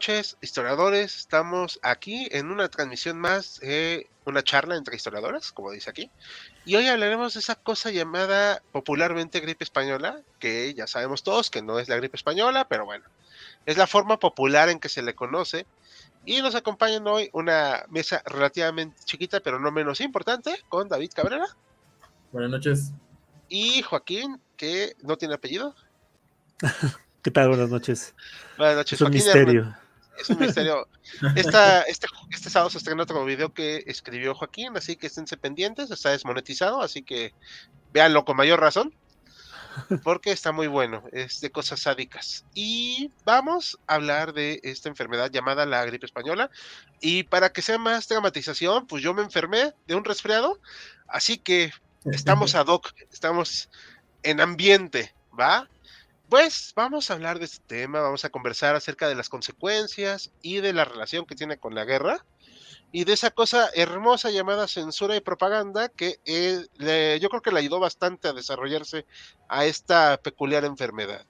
noches, historiadores. Estamos aquí en una transmisión más, una charla entre historiadores, como dice aquí. Y hoy hablaremos de esa cosa llamada popularmente gripe española, que ya sabemos todos que no es la gripe española, pero bueno, es la forma popular en que se le conoce. Y nos acompañan hoy una mesa relativamente chiquita, pero no menos importante, con David Cabrera. Buenas noches. Y Joaquín, que no tiene apellido. ¿Qué tal? Buenas noches. Buenas noches, Es un Joaquín Hernández. misterio. Es un misterio. Este sábado se estrena otro video que escribió Joaquín, así que esténse pendientes. Está desmonetizado, así que véanlo con mayor razón, porque está muy bueno. Es de cosas sádicas. Y vamos a hablar de esta enfermedad llamada la gripe española. Y para que sea más dramatización, pues yo me enfermé de un resfriado, así que estamos ad hoc, estamos en ambiente, ¿va? Pues vamos a hablar de este tema, vamos a conversar acerca de las consecuencias y de la relación que tiene con la guerra y de esa cosa hermosa llamada censura y propaganda que yo creo que le ayudó bastante a desarrollarse a esta peculiar enfermedad.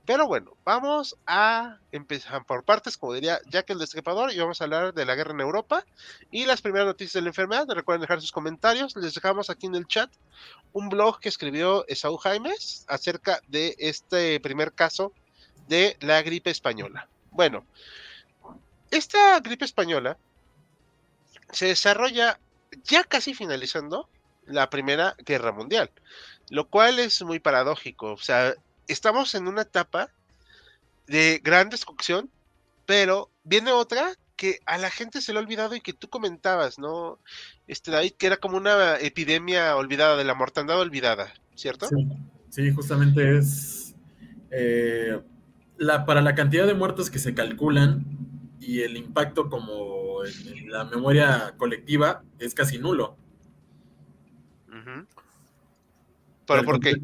Pero bueno, vamos a empezar por partes, como diría Jack el Destripador, y vamos a hablar de la guerra en Europa y las primeras noticias de la enfermedad. Recuerden dejar sus comentarios, les dejamos aquí en el chat un blog que escribió Esaú Jaimes acerca de este primer caso de la gripe española. Bueno, esta gripe española se desarrolla ya casi finalizando la Primera Guerra Mundial, lo cual es muy paradójico. O sea, estamos en una etapa de gran destrucción, pero viene otra que a la gente se le ha olvidado y que tú comentabas, ¿no? David, que era como una epidemia olvidada, de la mortandad olvidada, ¿cierto? Sí, justamente es para la cantidad de muertos que se calculan y el impacto como en la memoria colectiva es casi nulo. Uh-huh. ¿Pero por qué?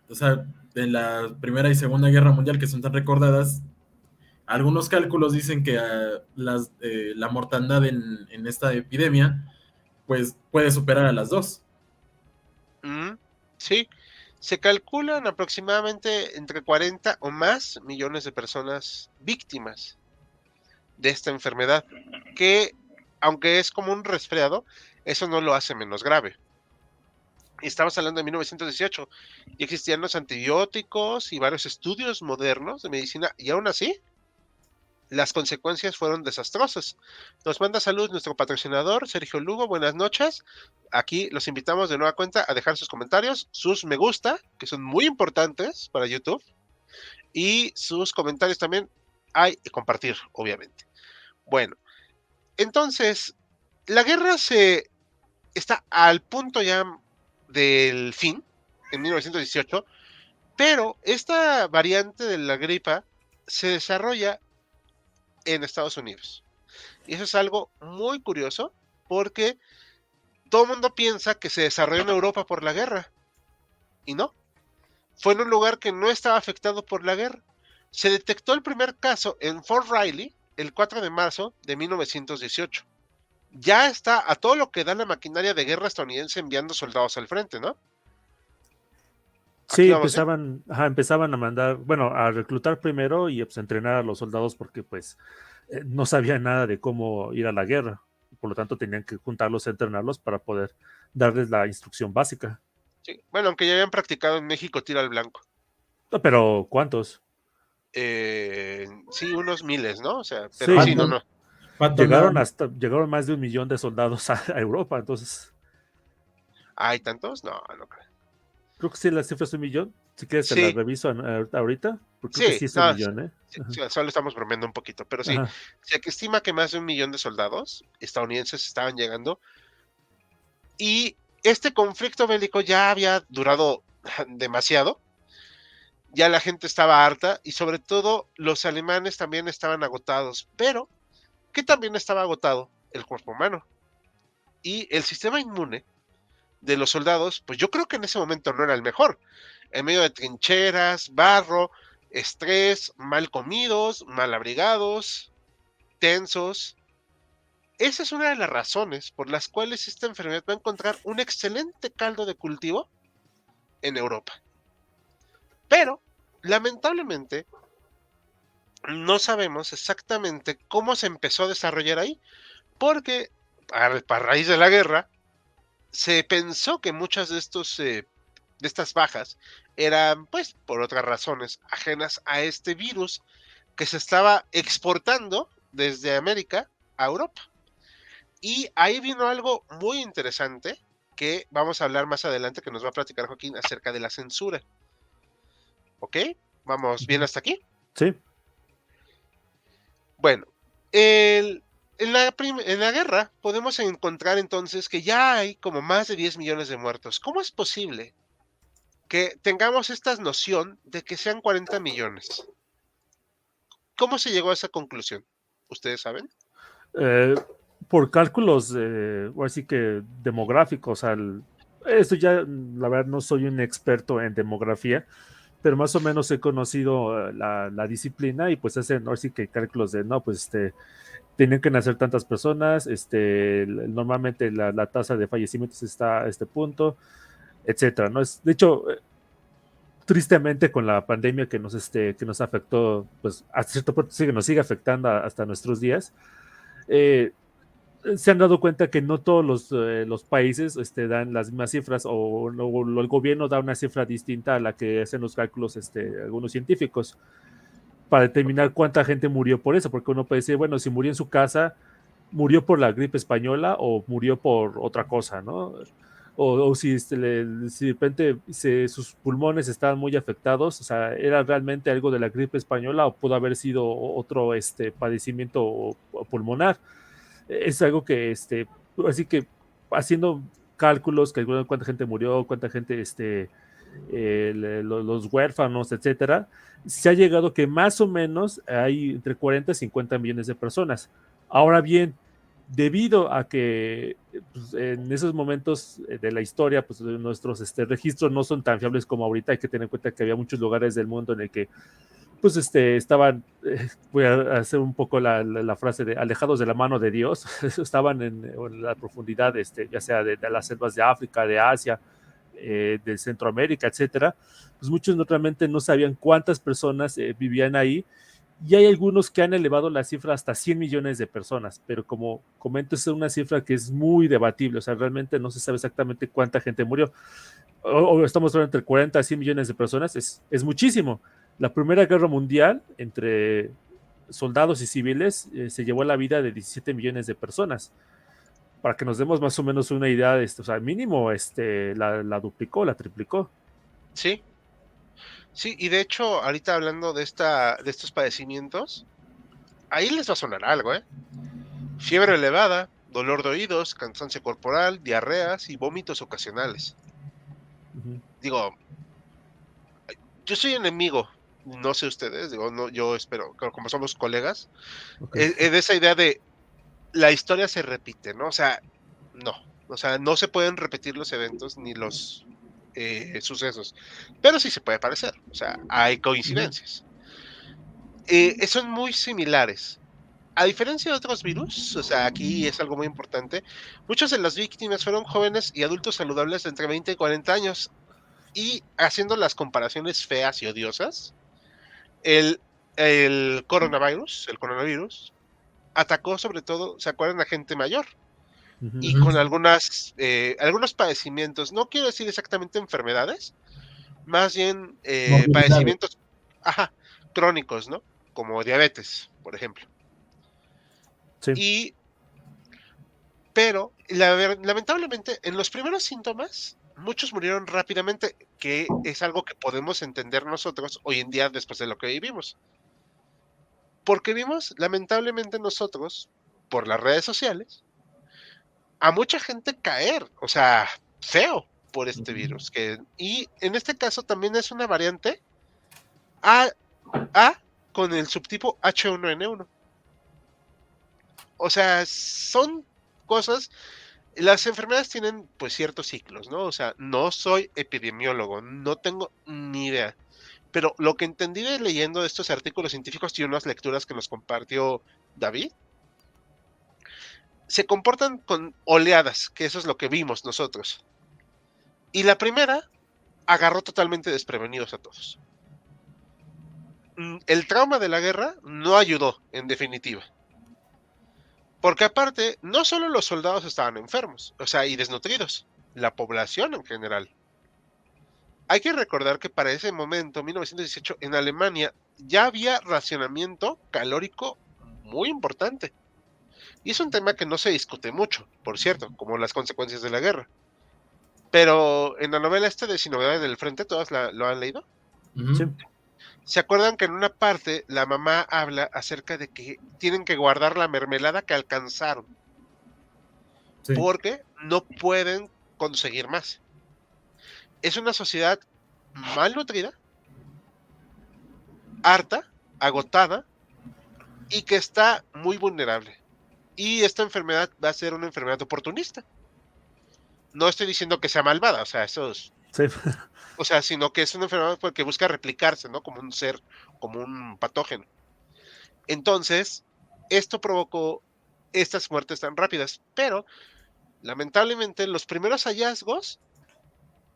O sea, en la Primera y Segunda Guerra Mundial, que son tan recordadas, algunos cálculos dicen que la mortandad en esta epidemia pues puede superar a las dos. Sí, se calculan aproximadamente entre 40 o más millones de personas víctimas de esta enfermedad, que aunque es como un resfriado, eso no lo hace menos grave. Estamos hablando de 1918 y existían los antibióticos y varios estudios modernos de medicina, y aún así las consecuencias fueron desastrosas. Nos manda salud nuestro patrocinador, Sergio Lugo. Buenas noches. Aquí los invitamos de nueva cuenta a dejar sus comentarios, sus me gusta, que son muy importantes para YouTube, y sus comentarios también hay que compartir, obviamente. Bueno, entonces, la guerra está al punto ya del fin, en 1918, pero esta variante de la gripa se desarrolla en Estados Unidos. Y eso es algo muy curioso porque todo el mundo piensa que se desarrolló en Europa por la guerra. Y no. Fue en un lugar que no estaba afectado por la guerra. Se detectó el primer caso en Fort Riley el 4 de marzo de 1918. Ya está a todo lo que da la maquinaria de guerra estadounidense enviando soldados al frente, ¿no? Sí, empezaban a mandar, bueno, a reclutar primero y pues, a entrenar a los soldados porque pues no sabían nada de cómo ir a la guerra. Por lo tanto, tenían que juntarlos, entrenarlos para poder darles la instrucción básica. Sí. Bueno, aunque ya habían practicado en México tiro al blanco. No, pero ¿cuántos? Sí, unos miles, ¿no? O sea, pero sí, no. Llegaron más de 1 millón de soldados a Europa, entonces. ¿Hay tantos? No creo. Creo que sí, la cifra es 1 millón. Si quieres, te la reviso ahorita. Porque creo que sí es 1 millón, ¿eh? Sí, solo estamos bromeando un poquito, pero sí. Se estima que más de 1 millón de soldados estadounidenses estaban llegando. Y este conflicto bélico ya había durado demasiado. Ya la gente estaba harta y sobre todo los alemanes también estaban agotados. Pero, ¿qué también estaba agotado? El cuerpo humano. Y el sistema inmune de los soldados, pues yo creo que en ese momento no era el mejor. En medio de trincheras, barro, estrés, mal comidos, mal abrigados, tensos. Esa es una de las razones por las cuales esta enfermedad va a encontrar un excelente caldo de cultivo en Europa. Pero, lamentablemente, no sabemos exactamente cómo se empezó a desarrollar ahí, porque a raíz de la guerra se pensó que muchas de estas bajas eran, pues, por otras razones ajenas a este virus que se estaba exportando desde América a Europa. Y ahí vino algo muy interesante que vamos a hablar más adelante, que nos va a platicar Joaquín acerca de la censura. ¿Ok? ¿Vamos bien Ujú. hasta aquí? Sí, Bueno, en la guerra podemos encontrar entonces que ya hay como más de 10 millones de muertos. ¿Cómo es posible que tengamos esta noción de que sean 40 millones? ¿Cómo se llegó a esa conclusión? ¿Ustedes saben? eh, por cálculos, ahora sí que demográficos, esto ya, la verdad, no soy un experto en demografía, pero más o menos he conocido la disciplina y pues hacen, ahora sí que cálculos de, no, pues tienen que nacer tantas personas, normalmente la tasa de fallecimientos está a este punto, etcétera, ¿no? De hecho, tristemente con la pandemia que nos afectó, pues a cierto punto nos sigue afectando hasta nuestros días, eh, se han dado cuenta que no todos los países dan las mismas cifras o el gobierno da una cifra distinta a la que hacen los cálculos algunos científicos para determinar cuánta gente murió por eso, porque uno puede decir, bueno, si murió en su casa, murió por la gripe española o murió por otra cosa, ¿no? O si, si de repente sus pulmones estaban muy afectados, o sea, era realmente algo de la gripe española o pudo haber sido otro padecimiento pulmonar. Es algo que, así que haciendo cálculos, calculando cuánta gente murió, cuánta gente, los huérfanos, etcétera, se ha llegado que más o menos hay entre 40 y 50 millones de personas. Ahora bien, debido a que pues, en esos momentos de la historia, pues nuestros registros no son tan fiables como ahorita, hay que tener en cuenta que había muchos lugares del mundo en el que pues estaban, voy a hacer un poco la frase de alejados de la mano de Dios, estaban en la profundidad, ya sea de las selvas de África, de Asia, de Centroamérica, etcétera, pues muchos realmente no sabían cuántas personas vivían ahí, y hay algunos que han elevado la cifra hasta 100 millones de personas, pero como comento, es una cifra que es muy debatible, o sea, realmente no se sabe exactamente cuánta gente murió. O estamos hablando entre 40 a 100 millones de personas, es muchísimo. La Primera Guerra Mundial, entre soldados y civiles, se llevó la vida de 17 millones de personas. Para que nos demos más o menos una idea de esto, o sea, mínimo la duplicó, la triplicó. Sí, sí, y de hecho, ahorita hablando de estos padecimientos, ahí les va a sonar algo, ¿eh? Fiebre elevada, dolor de oídos, cansancio corporal, diarreas y vómitos ocasionales. Ujú. Digo, yo soy enemigo, no sé ustedes, digo, no, yo espero, como somos colegas, Ok. de esa idea de la historia se repite, ¿no? No, o sea, no se pueden repetir los eventos ni los sucesos, pero sí se puede parecer, o sea, hay Ujú. coincidencias. Son muy similares. A diferencia de otros virus, o sea, aquí es algo muy importante, muchas de las víctimas fueron jóvenes y adultos saludables de entre 20 y 40 años. Y haciendo las comparaciones feas y odiosas, el, el coronavirus, atacó sobre todo, ¿se acuerdan? A gente mayor Ujú. y Ujú. con algunos padecimientos, no quiero decir exactamente enfermedades, más bien Morbilidades. padecimientos, ajá, crónicos, ¿no? Como diabetes, por ejemplo. Sí. Y Pero lamentablemente en los primeros síntomas muchos murieron rápidamente, que es algo que podemos entender nosotros hoy en día después de lo que vivimos. Porque vimos, lamentablemente nosotros, por las redes sociales, a mucha gente caer, o sea, feo por este virus. Y en este caso también es una variante A, A con el subtipo H1N1. O sea, son cosas. Las enfermedades tienen pues ciertos ciclos, ¿no? O sea, no soy epidemiólogo, no tengo ni idea. Pero lo que entendí de leyendo estos artículos científicos y unas lecturas que nos compartió David, se comportan con oleadas, que eso es lo que vimos nosotros. Y la primera agarró totalmente desprevenidos a todos. el trauma de la guerra no ayudó, en definitiva. Porque aparte, no solo los soldados estaban enfermos, o sea, y desnutridos, la población en general. Hay que recordar que para ese momento, 1918, en Alemania, ya había racionamiento calórico muy importante. Y es un tema que no se discute mucho, por cierto, como las consecuencias de la guerra. Pero en la novela de Sin Novedades del Frente, ¿todas lo han leído? Sí. ¿Se acuerdan que en una parte la mamá habla acerca de que tienen que guardar la mermelada que alcanzaron? Sí. Porque no pueden conseguir más. Es una sociedad mal nutrida, harta, agotada y que está muy vulnerable. Y esta enfermedad va a ser una enfermedad oportunista. No estoy diciendo que sea malvada, o sea, Sí. o sea, sino que es una enfermedad que busca replicarse, ¿no? Como un ser, como un patógeno. Entonces, esto provocó estas muertes tan rápidas, pero lamentablemente los primeros hallazgos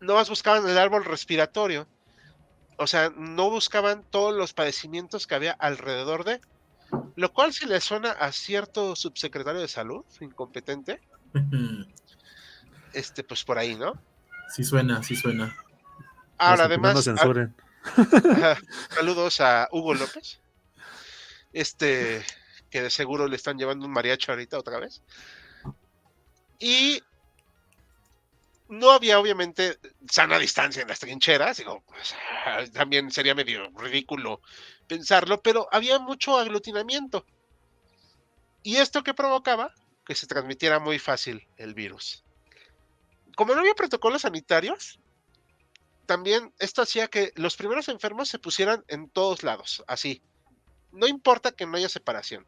no más buscaban el árbol respiratorio, o sea, no buscaban todos los padecimientos que había alrededor de, lo cual si le suena a cierto subsecretario de salud incompetente, pues por ahí, ¿no? Sí suena, sí suena. Ahora, Que no nos además, censuren. saludos a Hugo López, que de seguro le están llevando un mariachi ahorita otra vez. Y no había, obviamente, sana distancia en las trincheras, digo, pues, también sería medio ridículo pensarlo, pero había mucho aglutinamiento. ¿Y esto qué provocaba? Que se transmitiera muy fácil el virus. Como no había protocolos sanitarios, también esto hacía que los primeros enfermos se pusieran en todos lados, así. No importa que no haya separación.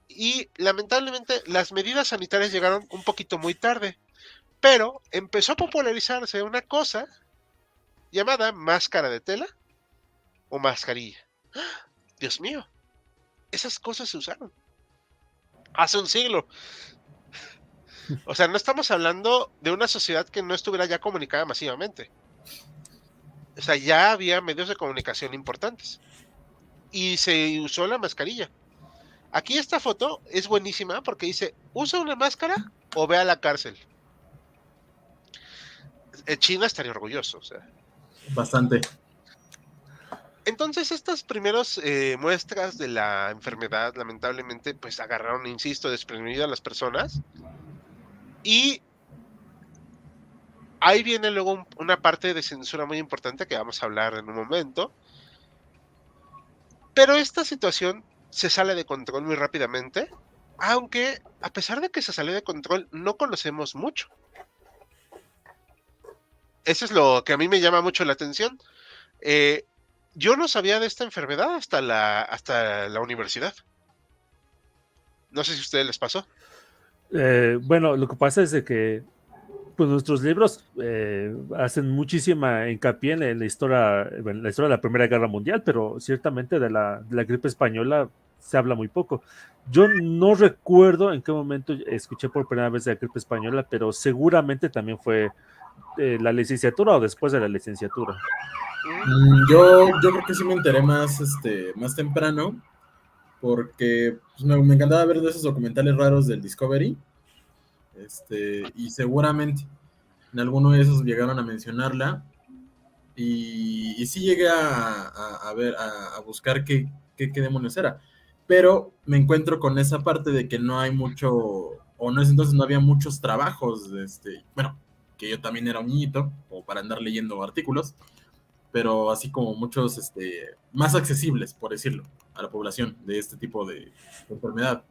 Y lamentablemente las medidas sanitarias llegaron un poquito muy tarde, pero empezó a popularizarse una cosa llamada máscara de tela o mascarilla. Dios mío, esas cosas se usaron hace un siglo. O sea, no estamos hablando de una sociedad que no estuviera ya comunicada masivamente. O sea, ya había medios de comunicación importantes. Y se usó la mascarilla. Aquí esta foto es buenísima porque dice, usa una máscara o ve a la cárcel. China estaría orgulloso, o sea. Bastante. Entonces, estas primeras muestras de la enfermedad, lamentablemente, pues agarraron, insisto, desprevenido a las personas. Y ahí viene luego una parte de censura muy importante que vamos a hablar en un momento. Pero esta situación se sale de control muy rápidamente, aunque a pesar de que se salió de control, no conocemos mucho. Eso es lo que a mí me llama mucho la atención. Yo no sabía de esta enfermedad hasta la universidad. No sé si a ustedes les pasó. Bueno, lo que pasa es de que pues nuestros libros hacen muchísima hincapié en la historia de la Primera Guerra Mundial, pero ciertamente de la gripe española se habla muy poco. Yo no recuerdo en qué momento escuché por primera vez de la gripe española, pero seguramente también fue la licenciatura o después de la licenciatura. Yo creo que sí me enteré más temprano, porque pues, me encantaba ver de esos documentales raros del Discovery, y seguramente en alguno de esos llegaron a mencionarla, y sí llegué a ver, a buscar qué demonios era, pero me encuentro con esa parte de que no hay mucho, o no es entonces no había muchos trabajos, bueno, que yo también era un niñito, o para andar leyendo artículos, pero así como muchos más accesibles, por decirlo, a la población de este tipo de enfermedad.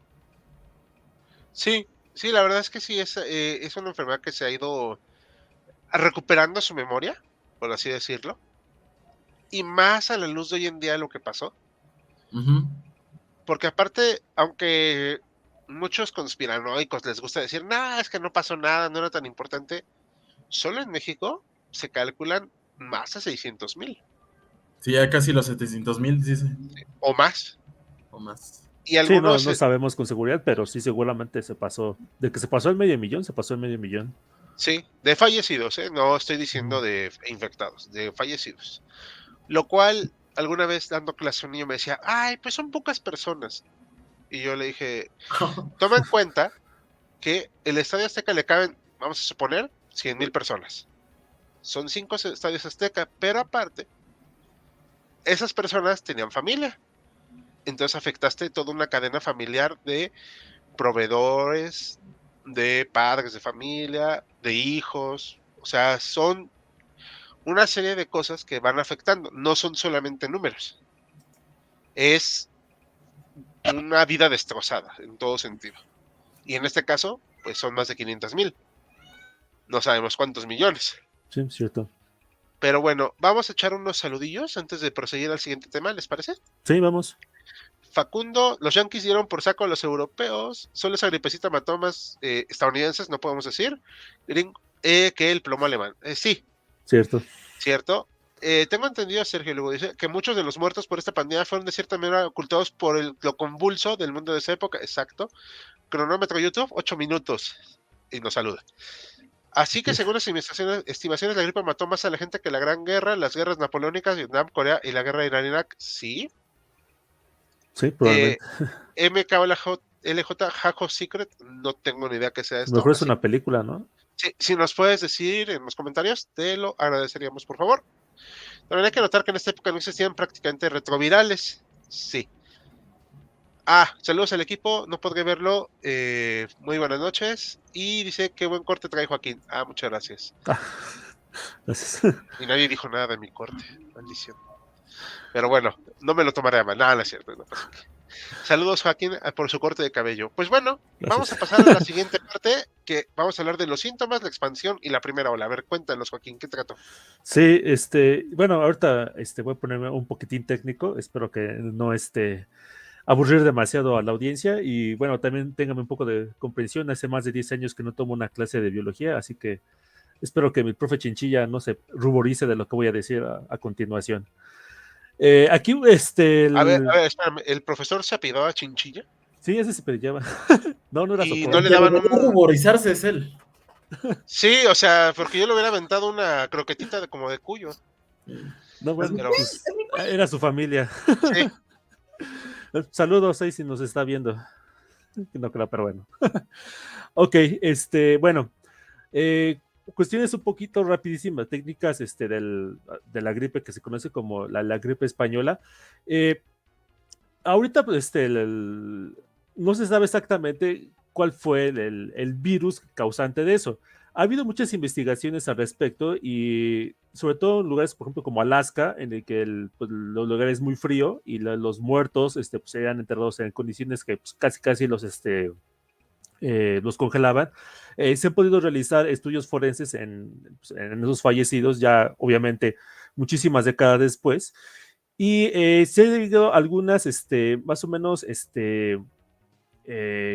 Sí, sí, la verdad es que sí, es una enfermedad que se ha ido recuperando su memoria, por así decirlo, y más a la luz de hoy en día lo que pasó. Uh-huh. Porque aparte, aunque muchos conspiranoicos les gusta decir, no, es que no pasó nada, no era tan importante, solo en México se calculan más de 600,000 Sí, ya casi los 700,000, dice, o más. o más. Y Sí, no algunos, sabemos con seguridad, pero sí seguramente se pasó. De que se pasó el medio millón, se pasó el medio millón. sí, de fallecidos, no estoy diciendo de infectados, de fallecidos. Lo cual alguna vez dando clase un niño me decía, ay, pues son pocas personas. Y yo le dije, toma en cuenta que el Estadio Azteca le caben, vamos a suponer, 100,000 personas. Son 5 estadios Azteca, pero aparte, esas personas tenían familia. Entonces afectaste toda una cadena familiar de proveedores, de padres de familia, de hijos. O sea, son una serie de cosas que van afectando. No son solamente números. Es una vida destrozada en todo sentido. Y en este caso, pues son más de 500,000. No sabemos cuántos millones. Sí, cierto. Pero bueno, vamos a echar unos saludillos antes de proseguir al siguiente tema, ¿les parece? Sí, vamos. Facundo, los Yankees dieron por saco a los europeos, solo esa gripecita mató más estadounidenses, no podemos decir, que el plomo alemán. Sí, Cierto. cierto. Tengo entendido, Sergio luego dice, que muchos de los muertos por esta pandemia fueron de cierta manera ocultados por lo convulso del mundo de esa época. Exacto. Cronómetro YouTube, 8 minutos. Y nos saluda. Así que según las estimaciones, la gripe mató más a la gente que la Gran Guerra, las guerras napoleónicas, Vietnam, Corea y la guerra de Irán-Irak. Sí. Sí, probablemente. LJ Jajo Secret, no tengo ni idea qué sea esto. Mejor es una película, ¿no? Sí, si nos puedes decir en los comentarios, te lo agradeceríamos, por favor. También hay que notar que en esta época no existían prácticamente retrovirales. Sí. Saludos al equipo, no podré verlo. Muy buenas noches. Y dice, qué buen corte trae Joaquín. Muchas gracias. Gracias. Y nadie dijo nada de mi corte, maldición. Pero bueno, no me lo tomaré a mal. Nada, no es cierto. No pasa nada. Saludos, Joaquín, por su corte de cabello. Pues bueno, Gracias. Vamos a pasar a la siguiente parte, que vamos a hablar de los síntomas, la expansión y la primera ola. A ver, cuéntanos, Joaquín, ¿qué trató? Sí, bueno, ahorita voy a ponerme un poquitín técnico. Espero que no aburrir demasiado a la audiencia. Y bueno, también téngame un poco de comprensión. Hace más de 10 años que no tomo una clase de biología, así que espero que mi profe Chinchilla no se ruborice de lo que voy a decir a continuación. Aquí, A ver, espérame, ¿el profesor se apellidaba Chinchilla? Sí, ese se pellaba. No era Y Socorro. no le daban Debería ruborizarse es él. Sí, o sea, porque yo le hubiera aventado una croquetita como de cuyo. No, bueno, Pero- pues, era su familia. Sí, Saludos ahí si nos está viendo. No creo, pero bueno. Ok, bueno. Cuestiones un poquito rapidísimas, técnicas de la gripe que se conoce como la gripe española. Ahorita, pues, no se sabe exactamente cuál fue el virus causante de eso. Ha habido muchas investigaciones al respecto y sobre todo en lugares, por ejemplo, como Alaska, en el que los lugares es muy frío y los muertos pues, se han enterrados en condiciones que pues, casi los congelaban. Se han podido realizar estudios forenses en esos fallecidos, ya obviamente muchísimas décadas después. Y se han llegado algunas, más o menos,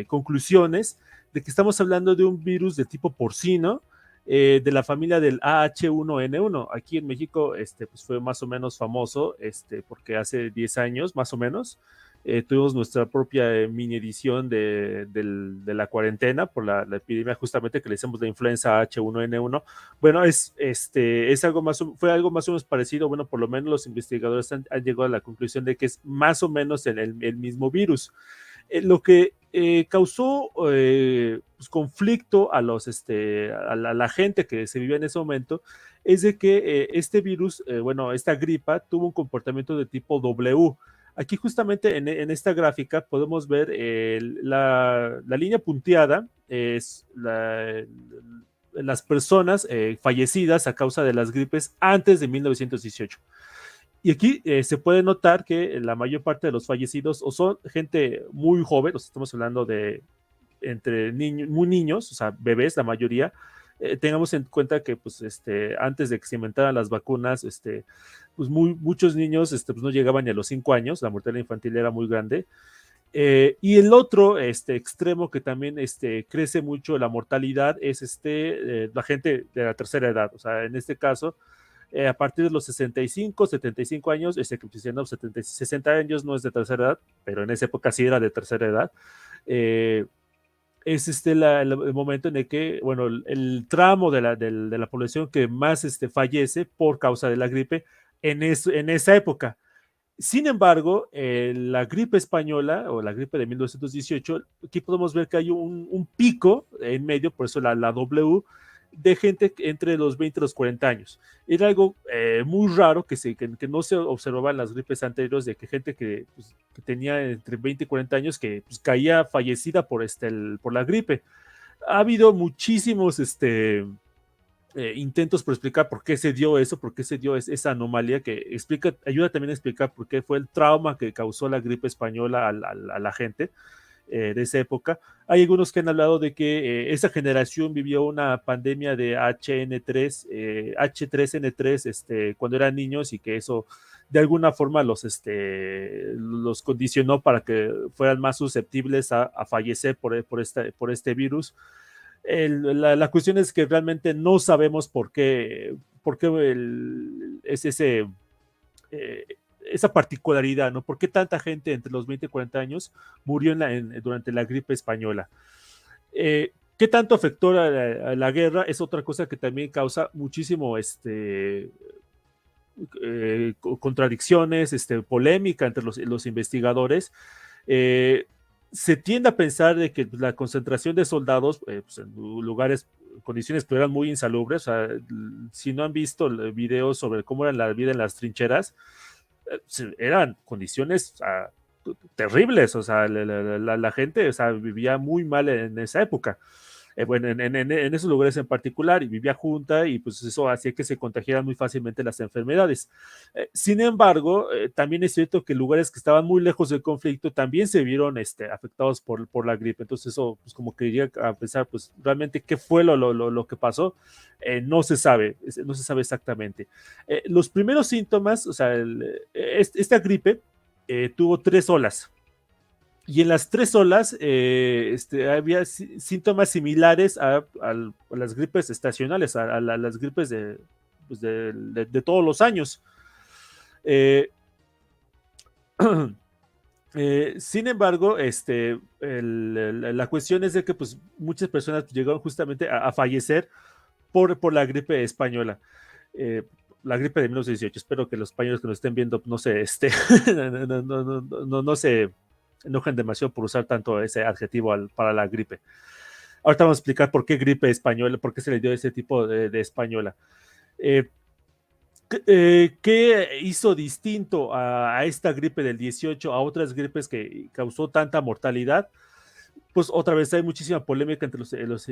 conclusiones de que estamos hablando de un virus de tipo porcino, de la familia del AH1N1. Aquí en México pues fue más o menos famoso, porque hace 10 años, más o menos, tuvimos nuestra propia mini edición de la cuarentena por la epidemia justamente que le decimos la influenza H1N1. Bueno, fue algo más o menos parecido. Bueno, por lo menos los investigadores han llegado a la conclusión de que es más o menos el mismo virus. Lo que causó pues, conflicto a la gente que se vivía en ese momento es de que este virus, esta gripa tuvo un comportamiento de tipo W. Aquí justamente en esta gráfica podemos ver la línea punteada, es las personas fallecidas a causa de las gripes antes de 1918. Y aquí se puede notar que la mayor parte de los fallecidos o son gente muy joven, o sea, estamos hablando de entre muy niños, o sea, bebés, la mayoría. Tengamos en cuenta que pues, antes de que se inventaran las vacunas, pues muchos niños pues, no llegaban ni a los 5 años, la mortalidad infantil era muy grande. Y el otro extremo que también crece mucho la mortalidad es la gente de la tercera edad, o sea, en este caso, a partir de los 65, 75 años, 60 años no es de tercera edad, pero en esa época sí era de tercera edad. Es el momento en el que, bueno, el tramo de la población que más fallece por causa de la gripe en esa época. Sin embargo, la gripe española o la gripe de 1918, aquí podemos ver que hay un pico en medio, por eso la W, de gente entre los 20 y los 40 años. Era algo muy raro que no se observaba en las gripes anteriores, de que gente pues, que tenía entre 20 y 40 años que pues, caía fallecida por la gripe. Ha habido muchísimos intentos por explicar por qué se dio eso, por qué se dio esa anomalía, que ayuda también a explicar por qué fue el trauma que causó la gripe española a la gente de esa época. Hay algunos que han hablado de que esa generación vivió una pandemia de H3N3 cuando eran niños, y que eso de alguna forma los condicionó para que fueran más susceptibles a fallecer por este virus. La cuestión es que realmente no sabemos por qué es esa particularidad, ¿no? ¿Por qué tanta gente entre los 20 y 40 años murió durante la gripe española? ¿Qué tanto afectó a la guerra? Es otra cosa que también causa muchísimo contradicciones, polémica entre los investigadores. Se tiende a pensar de que la concentración de soldados pues en lugares, condiciones que eran muy insalubres. O sea, si no han visto videos sobre cómo era la vida en las trincheras, eran condiciones terribles. O sea, la gente, o sea, vivía muy mal en esa época. Bueno, en esos lugares en particular, y vivía junta, y pues eso hacía que se contagiaran muy fácilmente las enfermedades. Sin embargo, también es cierto que lugares que estaban muy lejos del conflicto también se vieron afectados por la gripe. Entonces eso, pues como que llega a pensar, pues realmente qué fue lo que pasó. No se sabe exactamente. Los primeros síntomas, o sea, esta gripe tuvo 3 olas. Y en las 3 olas había síntomas similares a las gripes estacionales, a las gripes pues de todos los años. Sin embargo, la cuestión es de que pues, muchas personas llegaron justamente a fallecer por la gripe española. La gripe de 1918. Espero que los españoles que nos estén viendo no se no se enojen demasiado por usar tanto ese adjetivo para la gripe. Ahorita vamos a explicar por qué gripe española, por qué se le dio ese tipo de española. ¿Qué hizo distinto a esta gripe del 18 a otras gripes que causó tanta mortalidad? Pues otra vez hay muchísima polémica entre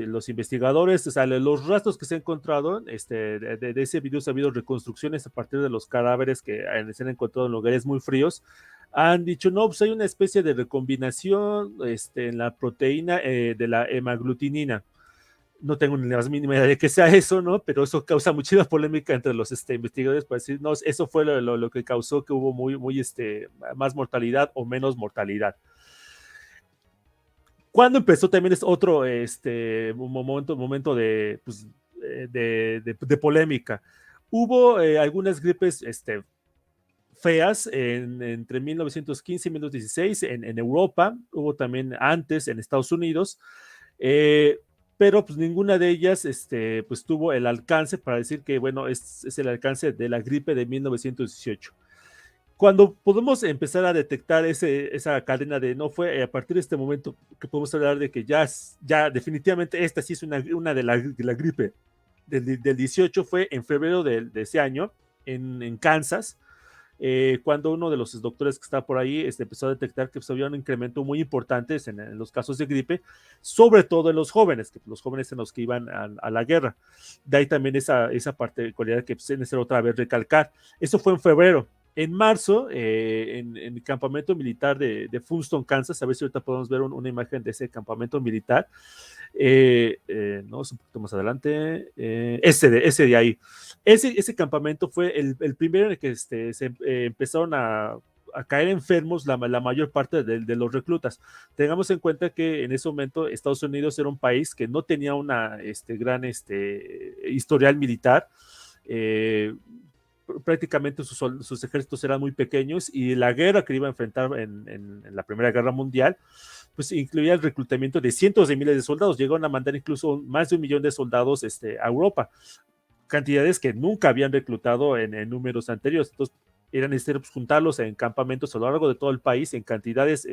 los investigadores. O sea, los rastros que se han encontrado de ese virus, ha habido reconstrucciones a partir de los cadáveres que se han encontrado en lugares muy fríos. Han dicho, no, pues hay una especie de recombinación en la proteína de la hemaglutinina. No tengo ni la más mínima idea de qué sea eso, ¿no? Pero eso causa muchísima polémica entre los investigadores para decir, no, eso fue lo que causó que hubo más mortalidad o menos mortalidad. Cuando empezó también es otro momento pues, de polémica. Hubo algunas gripes feas entre 1915 y 1916 en Europa. Hubo también antes en Estados Unidos. Pero pues ninguna de ellas pues tuvo el alcance para decir que, bueno, es el alcance de la gripe de 1918. Cuando podemos empezar a detectar esa cadena de no fue a partir de este momento que podemos hablar de que ya definitivamente esta sí es una de la gripe del 18, fue en febrero de ese año en Kansas, cuando uno de los doctores que está por ahí empezó a detectar que pues, había un incremento muy importante en los casos de gripe, sobre todo en los jóvenes, que los jóvenes en los que iban a la guerra. De ahí también esa particularidad que pues, es necesario otra vez recalcar. Eso fue en febrero. En marzo, en el campamento militar de Funston, Kansas, a ver si ahorita podemos ver una imagen de ese campamento militar. No, es un poquito más adelante. Ese de ahí. Ese campamento fue el primero en el que se empezaron a caer enfermos la mayor parte de los reclutas. Tengamos en cuenta que en ese momento Estados Unidos era un país que no tenía una gran historial militar. Prácticamente sus ejércitos eran muy pequeños, y la guerra que iba a enfrentar en la Primera Guerra Mundial pues incluía el reclutamiento de cientos de miles de soldados. Llegaron a mandar incluso más de 1 millón de soldados a Europa, cantidades que nunca habían reclutado en números anteriores. Entonces era necesario pues, juntarlos en campamentos a lo largo de todo el país en cantidades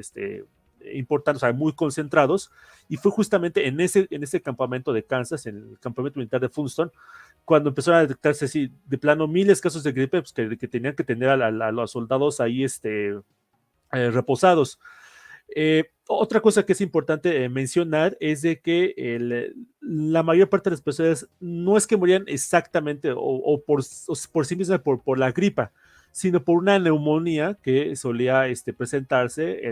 importantes, o sea, muy concentrados, y fue justamente en ese campamento de Kansas, en el campamento militar de Funston, cuando empezaron a detectarse así, de plano, miles de casos de gripe, pues, que tenían que tener a los soldados ahí reposados. Otra cosa que es importante mencionar es de que la mayor parte de las personas no es que morían exactamente o por sí mismas por la gripa, sino por una neumonía que solía presentarse,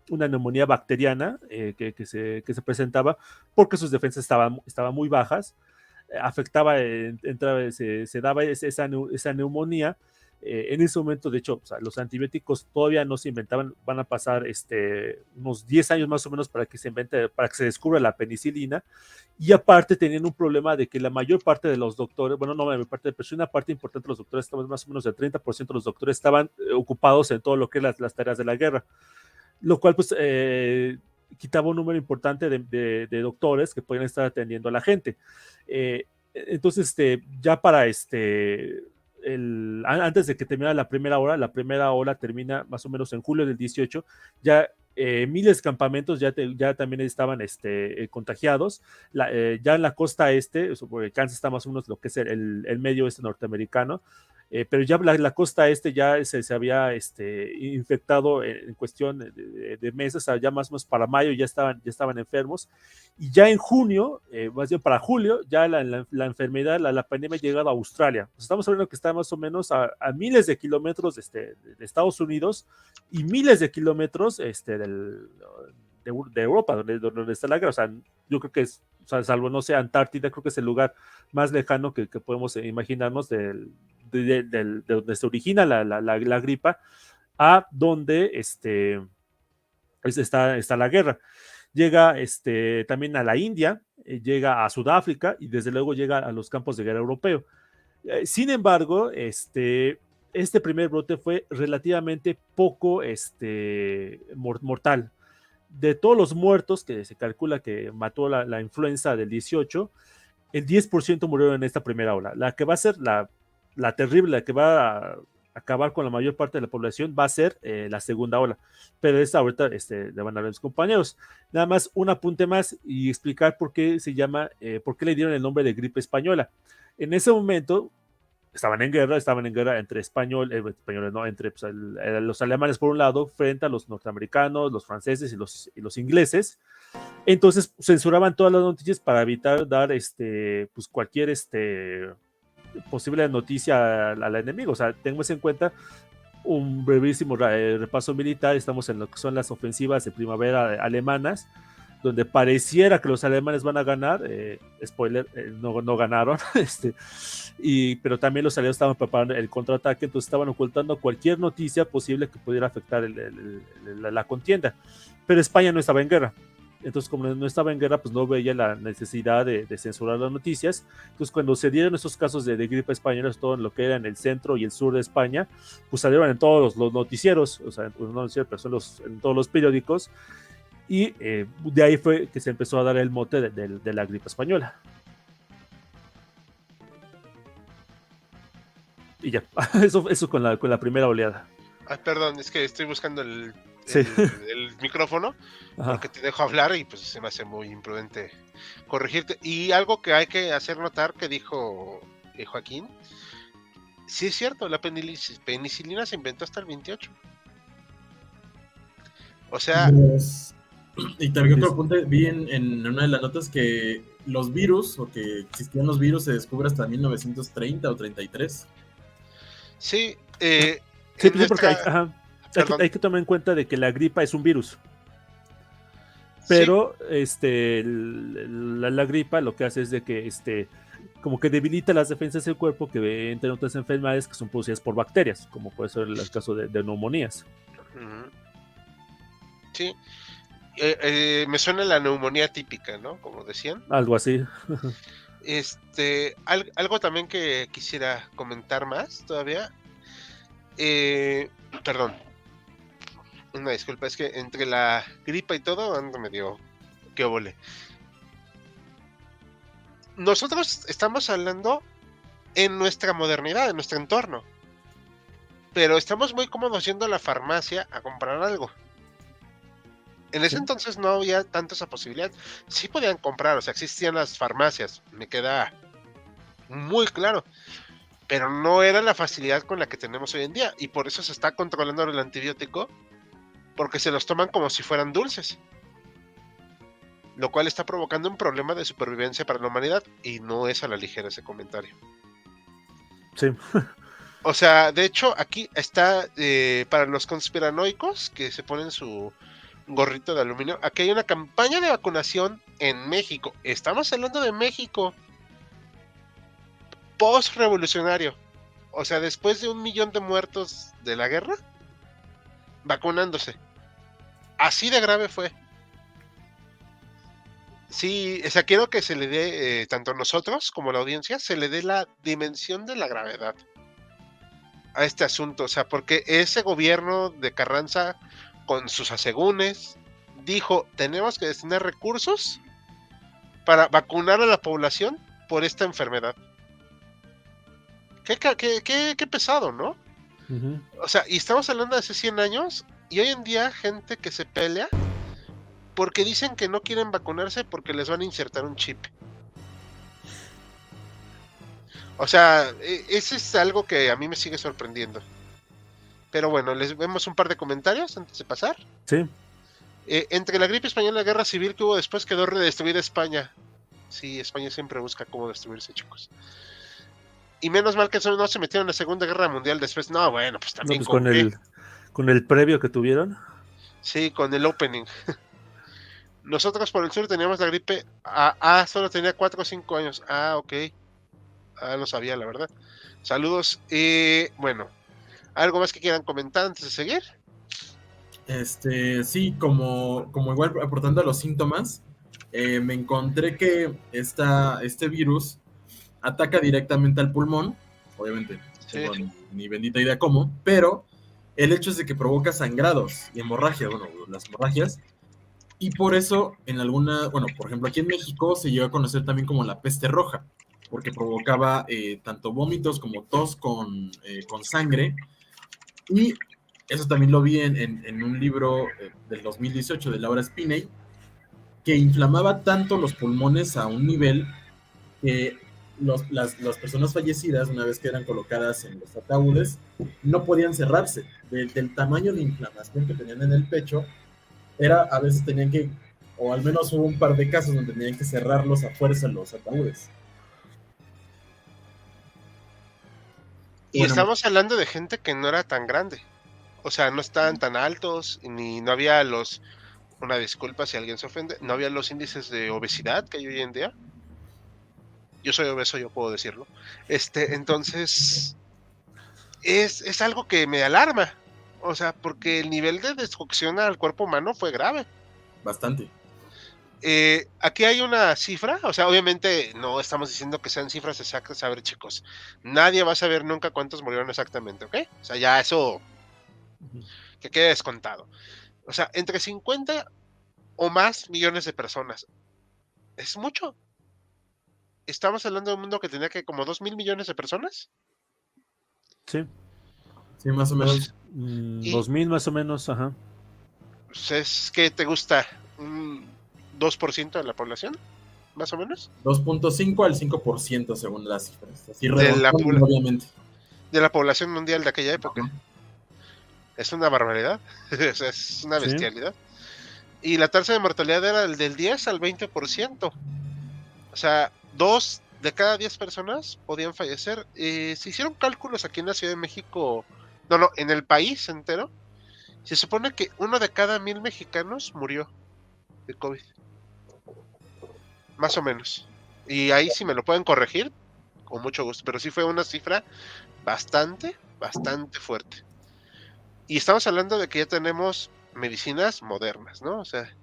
una neumonía bacteriana que se presentaba porque sus defensas estaban muy bajas, afectaba, se daba esa neumonía. En ese momento, de hecho, o sea, los antibióticos todavía no se inventaban, van a pasar unos 10 años más o menos para que se descubra la penicilina, y aparte tenían un problema de que la mayor parte de los doctores, bueno, no la mayor parte, pero sí una parte importante de los doctores, más o menos el 30% de los doctores estaban ocupados en todo lo que es las tareas de la guerra, lo cual pues quitaba un número importante de doctores que podían estar atendiendo a la gente. Entonces, ya para antes de que terminara la primera ola termina más o menos en julio del 18, ya miles de campamentos ya también estaban contagiados. Ya en la costa porque Kansas está más o menos lo que es el medio oeste norteamericano, pero ya la costa ya se había infectado en cuestión de meses, o sea, ya más o menos para mayo ya estaban enfermos, y ya en junio, más bien para julio, ya la enfermedad, la pandemia ha llegado a Australia. Pues estamos hablando que está más o menos a miles de kilómetros de Estados Unidos y miles de kilómetros de Europa, donde está la guerra. O sea, yo creo que o sea, salvo, no sé, Antártida, creo que es el lugar más lejano que podemos imaginarnos de donde se origina la gripa, a donde está la guerra. Llega también a la India, llega a Sudáfrica y desde luego llega a los campos de guerra europeo. Sin embargo, este primer brote fue relativamente poco mortal. De todos los muertos que se calcula que mató la influenza del 18, el 10% murieron en esta primera ola. La que va a ser la terrible, la que va a acabar con la mayor parte de la población, va a ser la segunda ola. Pero esta ahorita le van a ver mis compañeros. Nada más un apunte más y explicar por qué por qué le dieron el nombre de gripe española. En ese momento estaban en guerra entre españoles, no, entre pues, los alemanes por un lado, frente a los norteamericanos, los franceses y los ingleses. Entonces censuraban todas las noticias para evitar dar pues cualquier posible noticia al enemigo. O sea, tenemos en cuenta un brevísimo repaso militar. Estamos en lo que son las ofensivas de primavera alemanas, donde pareciera que los alemanes van a ganar. Spoiler, no ganaron. Pero también los aliados estaban preparando el contraataque, entonces estaban ocultando cualquier noticia posible que pudiera afectar la contienda. Pero España no estaba en guerra. Entonces, como no estaba en guerra, pues no veía la necesidad de censurar las noticias. Entonces, cuando se dieron esos casos de gripe española, todo en lo que era en el centro y el sur de España, pues salieron en todos los noticieros, o sea, no noticieros, pero en todos los periódicos, y de ahí fue que se empezó a dar el mote de la gripe española. Y ya, eso con la primera oleada. Ay, perdón, es que estoy buscando el Sí. el micrófono, Ajá. porque te dejo hablar y pues se me hace muy imprudente corregirte. Y algo que hay que hacer notar que dijo Joaquín, sí es cierto, la penicilina se inventó hasta el 28. O sea, y también otro apunte, vi en una de las notas que los virus, o que existían los virus, se descubre hasta 1930 o 33. sí, sí, pues porque hay que tomar en cuenta de que la gripa es un virus. Pero sí. La gripa lo que hace es de que como que debilita las defensas del cuerpo, que entran otras enfermedades que son producidas por bacterias, como puede ser el caso de neumonías. Sí. Me suena la neumonía típica, ¿no? Como decían. Algo así. Algo también que quisiera comentar más todavía. Perdón. Una disculpa, es que entre la gripa y todo ando medio que óvole. Nosotros estamos hablando en nuestra modernidad, en nuestro entorno. pero estamos muy cómodos yendo a la farmacia a comprar algo. En ese entonces no había tanto esa posibilidad. Sí podían comprar, o sea, existían las farmacias, me queda muy claro, pero no era la facilidad con la que tenemos hoy en día, y por eso se está controlando el antibiótico, porque se los toman como si fueran dulces, lo cual está provocando un problema de supervivencia para la humanidad, y no es a la ligera ese comentario. Sí. O sea, de hecho, aquí está, para los conspiranoicos que se ponen su gorrito de aluminio, aquí hay una campaña de vacunación en México. Estamos hablando de México post-revolucionario. O sea, después de 1 millón de muertos de la guerra, vacunándose. Así de grave fue. Sí, o sea, quiero que se le dé, tanto a nosotros como a la audiencia, se le dé la dimensión de la gravedad a este asunto. O sea, porque ese gobierno de Carranza, con sus asegúnes, dijo, tenemos que destinar recursos para vacunar a la población por esta enfermedad. Qué pesado, ¿no? Uh-huh. O sea, y estamos hablando de hace 100 años, y hoy en día gente que se pelea porque dicen que no quieren vacunarse porque les van a insertar un chip. O sea, ese es algo que a mí me sigue sorprendiendo. Pero bueno, les vemos un par de comentarios antes de pasar. Sí. Entre la gripe española y la guerra civil que hubo después, quedó redestruida España. Sí, España siempre busca cómo destruirse, chicos. Y menos mal que eso no se metieron en la Segunda Guerra Mundial después. No, bueno, pues también No, pues con el previo que tuvieron. Sí, con el opening. Nosotros por el sur teníamos la gripe. Ah, solo tenía 4 o 5 años. Ah, ok. Ah, no sabía, la verdad. Saludos. Bueno, ¿algo más que quieran comentar antes de seguir? Sí, como igual aportando a los síntomas, me encontré que este virus ataca directamente al pulmón, obviamente no tengo ni bendita idea cómo, pero el hecho es de que provoca sangrados y hemorragias, bueno, las hemorragias, y por eso por ejemplo aquí en México se llegó a conocer también como la peste roja, porque provocaba tanto vómitos como tos con sangre, y eso también lo vi en un libro del 2018 de Laura Spinney, que inflamaba tanto los pulmones a un nivel que las personas fallecidas, una vez que eran colocadas en los ataúdes, no podían cerrarse. Del tamaño de inflamación que tenían en el pecho, a veces tenían que, o al menos hubo un par de casos donde tenían que cerrarlos a fuerza los ataúdes. Y bueno, estamos hablando de gente que no era tan grande. O sea, no estaban tan altos, ni no había una disculpa si alguien se ofende, no había los índices de obesidad que hay hoy en día. Yo soy obeso, yo puedo decirlo. Entonces, es algo que me alarma. O sea, porque el nivel de destrucción al cuerpo humano fue grave. Bastante. Aquí hay una cifra, o sea, obviamente no estamos diciendo que sean cifras exactas. A ver, chicos, nadie va a saber nunca cuántos murieron exactamente, ¿ok? O sea, ya eso que quede descontado. O sea, entre 50 o más millones de personas. Es mucho. Estamos hablando de un mundo que tenía que como 2.000 millones de personas. Sí. Sí, más o menos. 2.000 más o menos, ajá. Pues es que te gusta un 2% de la población, más o menos. 2.5 al 5% según las cifras. Así obviamente. De la población mundial de aquella época. Uh-huh. Es una barbaridad. O sea, es una bestialidad. Y la tasa de mortalidad era del 10 al 20%. O sea, 2 de cada 10 personas podían fallecer. Se hicieron cálculos aquí en la Ciudad de México, en el país entero. Se supone que 1 de cada 1,000 mexicanos murió de COVID. Más o menos. Y ahí sí me lo pueden corregir, con mucho gusto. Pero sí fue una cifra bastante fuerte. Y estamos hablando de que ya tenemos medicinas modernas, ¿no? O sea,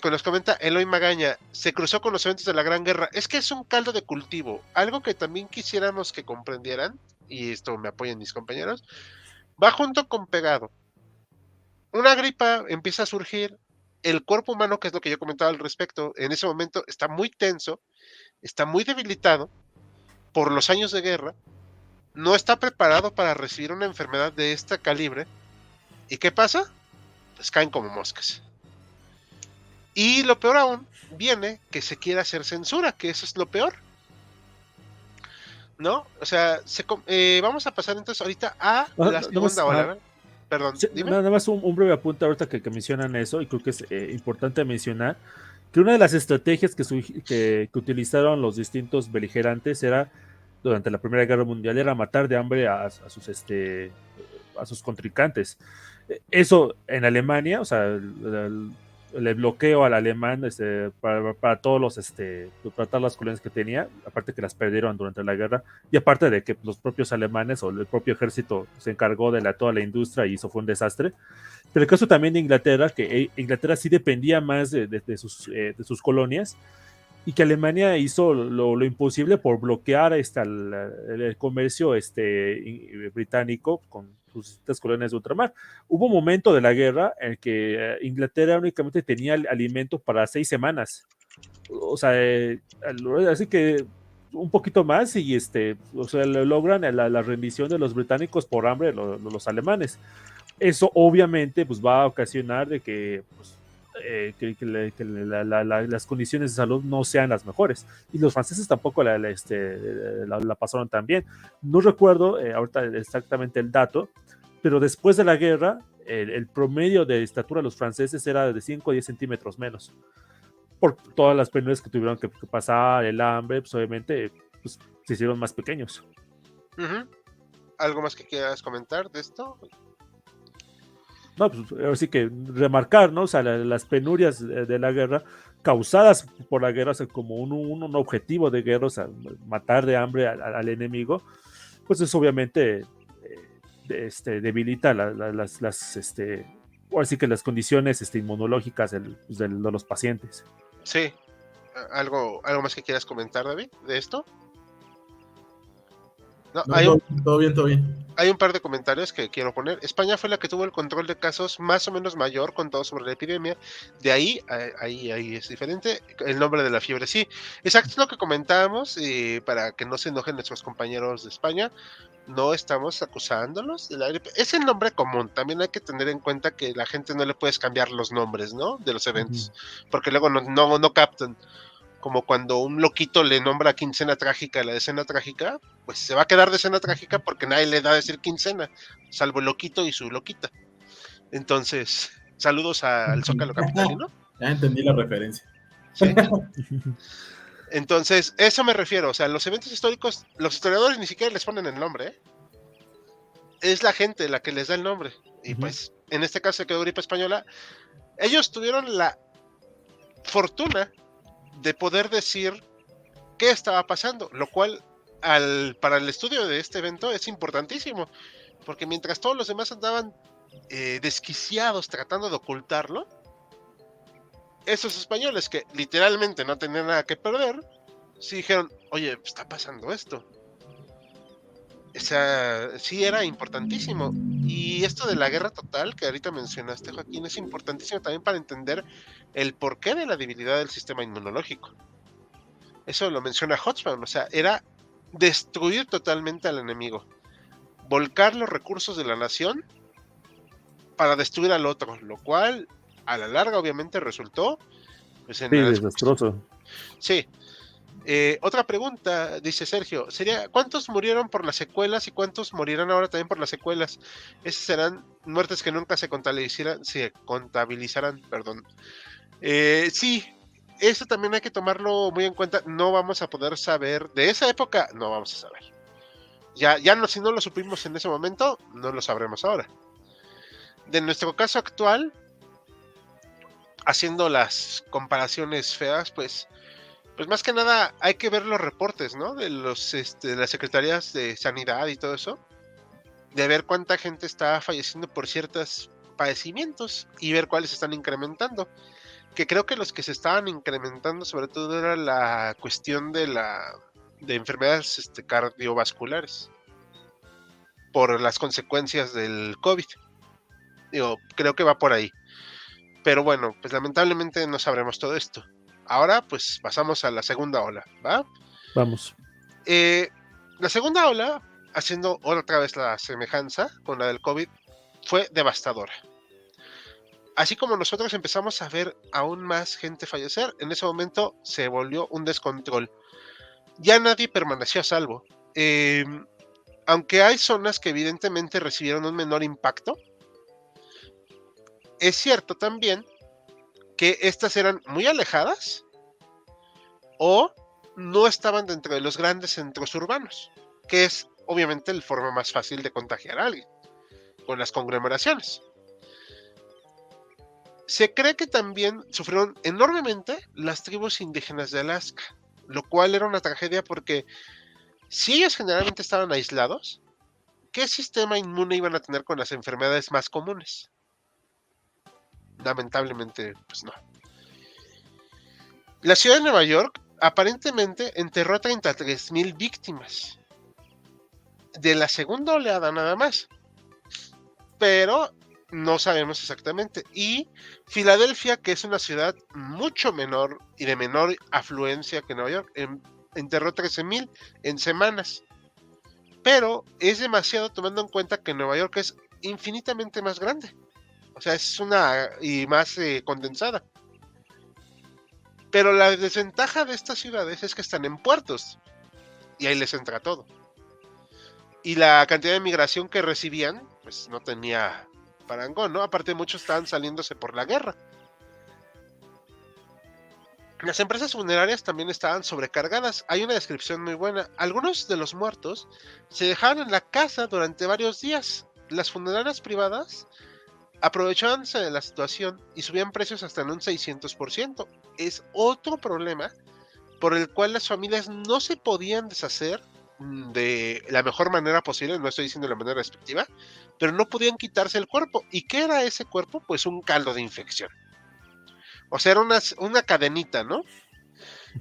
nos comenta Eloy Magaña, se cruzó con los eventos de la Gran Guerra. Es que es un caldo de cultivo. Algo que también quisiéramos que comprendieran, y esto me apoyan mis compañeros, va junto con pegado. Una gripa empieza a surgir, el cuerpo humano, que es lo que yo comentaba al respecto, en ese momento está muy tenso, está muy debilitado por los años de guerra, no está preparado para recibir una enfermedad de este calibre. ¿Y qué pasa? Pues caen como moscas. Y lo peor aún, viene que se quiere hacer censura, que eso es lo peor. ¿No? O sea, vamos a pasar entonces ahorita a la segunda ola, ¿verdad? Perdón, sí, dime. nada más un breve apunte ahorita que mencionan eso, y creo que es importante mencionar que una de las estrategias que utilizaron los distintos beligerantes era, durante la Primera Guerra Mundial, era matar de hambre a sus contrincantes. Eso en Alemania, o sea, el bloqueo al alemán para todos para todas las colonias que tenía, aparte que las perdieron durante la guerra, y aparte de que los propios alemanes o el propio ejército se encargó de toda la industria y eso fue un desastre. Pero el caso también de Inglaterra, que Inglaterra sí dependía más de sus colonias, y que Alemania hizo lo imposible por bloquear el comercio británico con sus distintas colonias de ultramar. Hubo un momento de la guerra en que Inglaterra únicamente tenía alimento para 6 semanas. O sea, así que un poquito más y o sea, logran la rendición de los británicos por hambre los alemanes. Eso obviamente pues va a ocasionar de que pues, las condiciones de salud no sean las mejores. Y los franceses tampoco la pasaron tan bien. No recuerdo ahorita exactamente el dato, pero después de la guerra, el promedio de estatura de los franceses era de 5 a 10 centímetros menos. Por todas las penurias que tuvieron que pasar, el hambre, pues obviamente pues, se hicieron más pequeños. Uh-huh. ¿Algo más que quieras comentar de esto? No, pues así que remarcar, ¿no? O sea, las penurias de la guerra causadas por la guerra, o sea, como un objetivo de guerra, o sea, matar de hambre al enemigo, pues eso obviamente debilita ahora sí que las condiciones inmunológicas de los pacientes. Sí. ¿Algo más que quieras comentar, David, de esto? No, todo bien. Hay un par de comentarios que quiero poner. España fue la que tuvo el control de casos más o menos mayor contado sobre la epidemia. De ahí es diferente. El nombre de la fiebre, sí. Exacto, es lo que comentábamos. Y para que no se enojen nuestros compañeros de España, no estamos acusándolos de la gripe. Es el nombre común. También hay que tener en cuenta que la gente no le puedes cambiar los nombres, ¿no? De los eventos. Porque luego no captan. Como cuando un loquito le nombra quincena trágica a la decena trágica, pues se va a quedar decena trágica porque nadie le da a decir quincena, salvo el loquito y su loquita. Entonces, saludos al Zócalo capitalino. Ya entendí la referencia. ¿Sí? Entonces, eso me refiero. O sea, los eventos históricos, los historiadores ni siquiera les ponen el nombre, ¿eh? Es la gente la que les da el nombre. Y pues, en este caso se quedó gripe española. Ellos tuvieron la fortuna de poder decir qué estaba pasando, lo cual para el estudio de este evento es importantísimo, porque mientras todos los demás andaban desquiciados tratando de ocultarlo, esos españoles que literalmente no tenían nada que perder, sí dijeron, oye, está pasando esto. O sea, sí era importantísimo. Y esto de la guerra total que ahorita mencionaste, Joaquín, es importantísimo también para entender el porqué de la debilidad del sistema inmunológico. Eso lo menciona Hobsbawm, o sea, era destruir totalmente al enemigo, volcar los recursos de la nación para destruir al otro, lo cual a la larga obviamente resultó pues, en desastroso. Sí. Otra pregunta, dice Sergio, sería ¿cuántos murieron por las secuelas y cuántos morirán ahora también por las secuelas? Esas serán muertes que nunca se contabilizarán, perdón. Sí, eso también hay que tomarlo muy en cuenta. No vamos a poder saber de esa época, no vamos a saber. Si no lo supimos en ese momento, no lo sabremos ahora. De nuestro caso actual, haciendo las comparaciones feas, pues más que nada hay que ver los reportes, ¿no? De de las secretarías de sanidad y todo eso, de ver cuánta gente está falleciendo por ciertos padecimientos y ver cuáles se están incrementando. Que creo que los que se estaban incrementando sobre todo era la cuestión de enfermedades cardiovasculares por las consecuencias del COVID. Creo que va por ahí. Pero bueno, pues lamentablemente no sabremos todo esto. Ahora, pues pasamos a la segunda ola, ¿va? Vamos. La segunda ola, haciendo otra vez la semejanza con la del COVID, fue devastadora. Así como nosotros empezamos a ver aún más gente fallecer, en ese momento se volvió un descontrol. Ya nadie permaneció a salvo. Aunque hay zonas que evidentemente recibieron un menor impacto, es cierto también que estas eran muy alejadas o no estaban dentro de los grandes centros urbanos, que es obviamente la forma más fácil de contagiar a alguien, con las conglomeraciones. Se cree que también sufrieron enormemente las tribus indígenas de Alaska, lo cual era una tragedia porque si ellos generalmente estaban aislados, ¿qué sistema inmune iban a tener con las enfermedades más comunes? Lamentablemente, pues no. La ciudad de Nueva York aparentemente enterró a 33,000 víctimas de la segunda oleada nada más, pero no sabemos exactamente. Y Filadelfia, que es una ciudad mucho menor y de menor afluencia que Nueva York, enterró 13,000 en semanas. Pero es demasiado tomando en cuenta que Nueva York es infinitamente más grande. O sea, es una y más condensada. Pero la desventaja de estas ciudades es que están en puertos. Y ahí les entra todo. Y la cantidad de migración que recibían, pues no tenía parangón, ¿no? Aparte, muchos estaban saliéndose por la guerra. Las empresas funerarias también estaban sobrecargadas. Hay una descripción muy buena. Algunos de los muertos se dejaban en la casa durante varios días. Las funerarias privadas aprovechándose de la situación y subían precios hasta en un 600%. Es otro problema por el cual las familias no se podían deshacer de la mejor manera posible, no estoy diciendo de la manera despectiva, pero no podían quitarse el cuerpo. ¿Y qué era ese cuerpo? Pues un caldo de infección. O sea, era una cadenita, ¿no?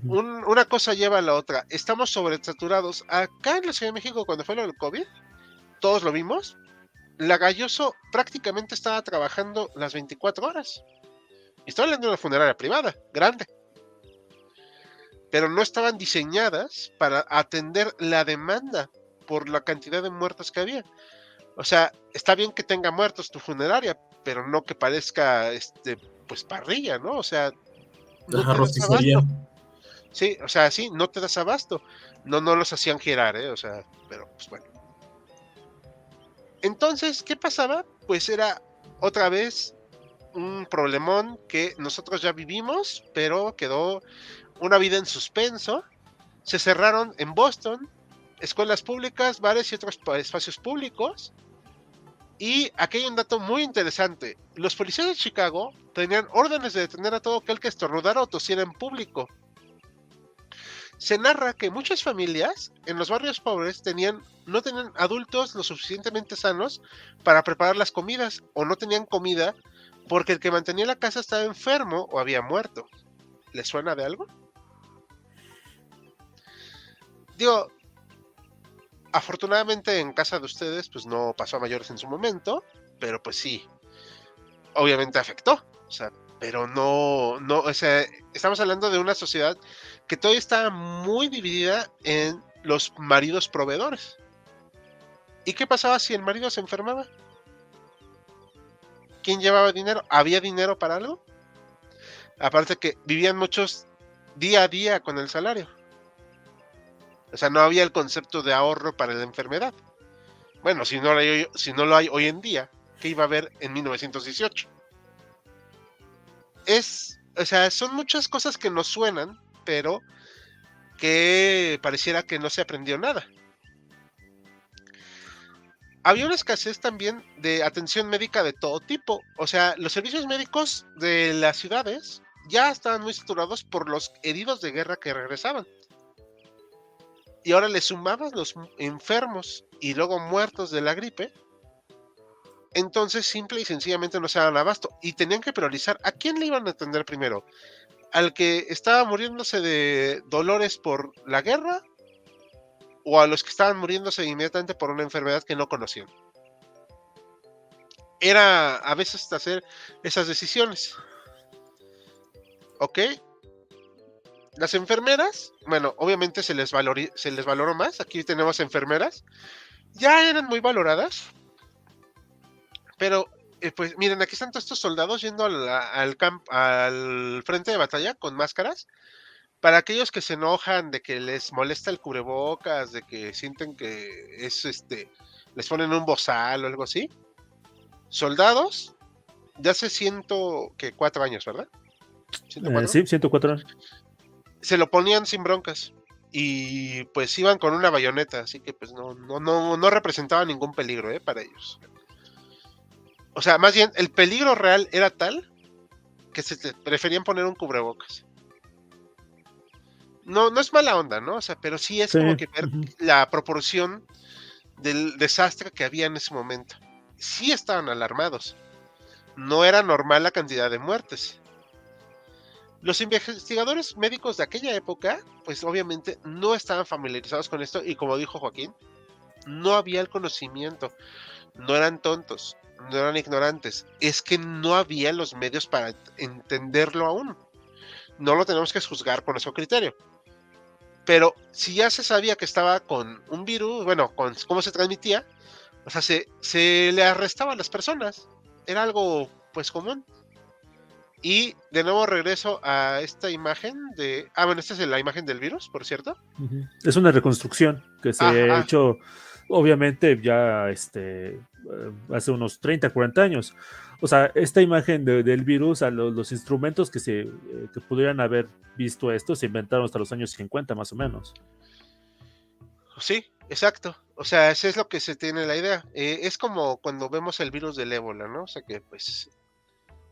Una cosa lleva a la otra. Estamos sobresaturados. Acá en la Ciudad de México, cuando fue lo del COVID, todos lo vimos. La Galloso prácticamente estaba trabajando las 24 horas. Estoy hablando de una funeraria privada, grande. Pero no estaban diseñadas para atender la demanda por la cantidad de muertos que había. O sea, está bien que tenga muertos tu funeraria, pero no que parezca pues parrilla, ¿no? O sea, no te das abasto. Sí, o sea, sí, no te das abasto. No los hacían girar, o sea, pero pues bueno. Entonces, ¿qué pasaba? Pues era otra vez un problemón que nosotros ya vivimos, pero quedó una vida en suspenso. Se cerraron en Boston escuelas públicas, bares y otros espacios públicos. Y aquí hay un dato muy interesante. Los policías de Chicago tenían órdenes de detener a todo aquel que estornudara o tosiera en público. Se narra que muchas familias en los barrios pobres no tenían adultos lo suficientemente sanos para preparar las comidas o no tenían comida porque el que mantenía la casa estaba enfermo o había muerto. ¿Les suena de algo? Digo, afortunadamente en casa de ustedes pues no pasó a mayores en su momento, pero pues sí, obviamente afectó. O sea, pero no, o sea, estamos hablando de una sociedad que todavía está muy dividida en los maridos proveedores. ¿Y qué pasaba si el marido se enfermaba? ¿Quién llevaba dinero? ¿Había dinero para algo? Aparte que vivían muchos día a día con el salario. O sea, no había el concepto de ahorro para la enfermedad. Bueno, si no lo hay hoy en día, ¿qué iba a haber en 1918? O sea, son muchas cosas que nos suenan, pero que pareciera que no se aprendió nada. Había una escasez también de atención médica de todo tipo. O sea, los servicios médicos de las ciudades ya estaban muy saturados por los heridos de guerra que regresaban. Y ahora le sumabas los enfermos y luego muertos de la gripe. Entonces, simple y sencillamente no se daban abasto. Y tenían que priorizar a quién le iban a atender primero. ¿Al que estaba muriéndose de dolores por la guerra? ¿O a los que estaban muriéndose inmediatamente por una enfermedad que no conocían? Era a veces hacer esas decisiones. ¿Ok? Las enfermeras, bueno, obviamente se les valoró más. Aquí tenemos enfermeras. ya eran muy valoradas, pero pues miren, aquí están todos estos soldados yendo al frente de batalla con máscaras. Para aquellos que se enojan de que les molesta el cubrebocas, de que sienten que es les ponen un bozal o algo así. Soldados de hace 104 años, ¿verdad? 104. Sí, 104. Se lo ponían sin broncas. Y pues iban con una bayoneta, así que pues no representaba ningún peligro, para ellos. O sea, más bien, el peligro real era tal que preferían poner un cubrebocas. No es mala onda, ¿no? O sea, pero sí es como que ver la proporción del desastre que había en ese momento. Sí estaban alarmados. No era normal la cantidad de muertes. Los investigadores médicos de aquella época, pues obviamente no estaban familiarizados con esto y como dijo Joaquín, no había el conocimiento. No eran tontos, no eran ignorantes. Es que no había los medios para entenderlo aún. No lo tenemos que juzgar con ese criterio. Pero si ya se sabía que estaba con un virus, bueno, con cómo se transmitía, o sea, se le arrestaba a las personas. Era algo, pues, común. Y de nuevo regreso a esta imagen de... Ah, bueno, esta es la imagen del virus, por cierto. Es una reconstrucción que se ha hecho, obviamente, ya hace unos 30, 40 años. O sea, esta imagen del virus, a los instrumentos que pudieran haber visto esto, se inventaron hasta los años 50, más o menos. Sí, exacto. O sea, eso es lo que se tiene la idea. Es como cuando vemos el virus del ébola, ¿no? O sea que, pues,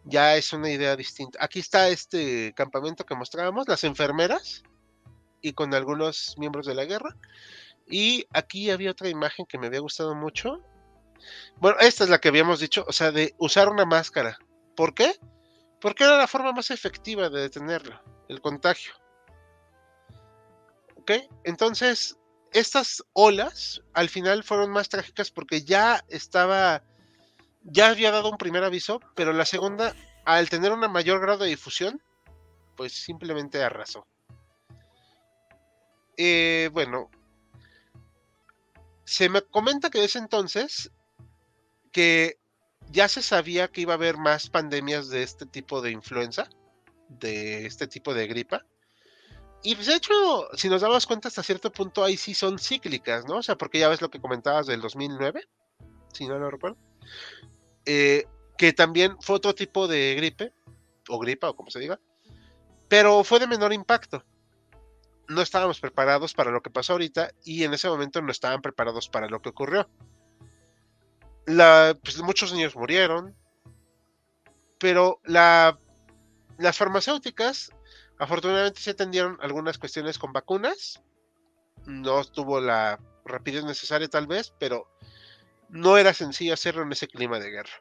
ya es una idea distinta. Aquí está este campamento que mostrábamos, las enfermeras, y con algunos miembros de la guerra. Y aquí había otra imagen que me había gustado mucho. Bueno, esta es la que habíamos dicho, o sea, de usar una máscara. ¿Por qué? Porque era la forma más efectiva de detenerlo, el contagio. ¿Ok? Entonces, estas olas al final fueron más trágicas porque ya había dado un primer aviso, pero la segunda, al tener un mayor grado de difusión, pues simplemente arrasó. Bueno, se me comenta que desde entonces que ya se sabía que iba a haber más pandemias de este tipo de influenza, de este tipo de gripa. Y pues de hecho, si nos damos cuenta hasta cierto punto, ahí sí son cíclicas, ¿no? O sea, porque ya ves lo que comentabas del 2009, si no lo recuerdo. Que también fue otro tipo de gripe, o gripa, o como se diga, pero fue de menor impacto. No estábamos preparados para lo que pasó ahorita y en ese momento no estaban preparados para lo que ocurrió. Pues muchos niños murieron, pero las farmacéuticas afortunadamente se atendieron algunas cuestiones con vacunas. No tuvo la rapidez necesaria tal vez, pero no era sencillo hacerlo en ese clima de guerra.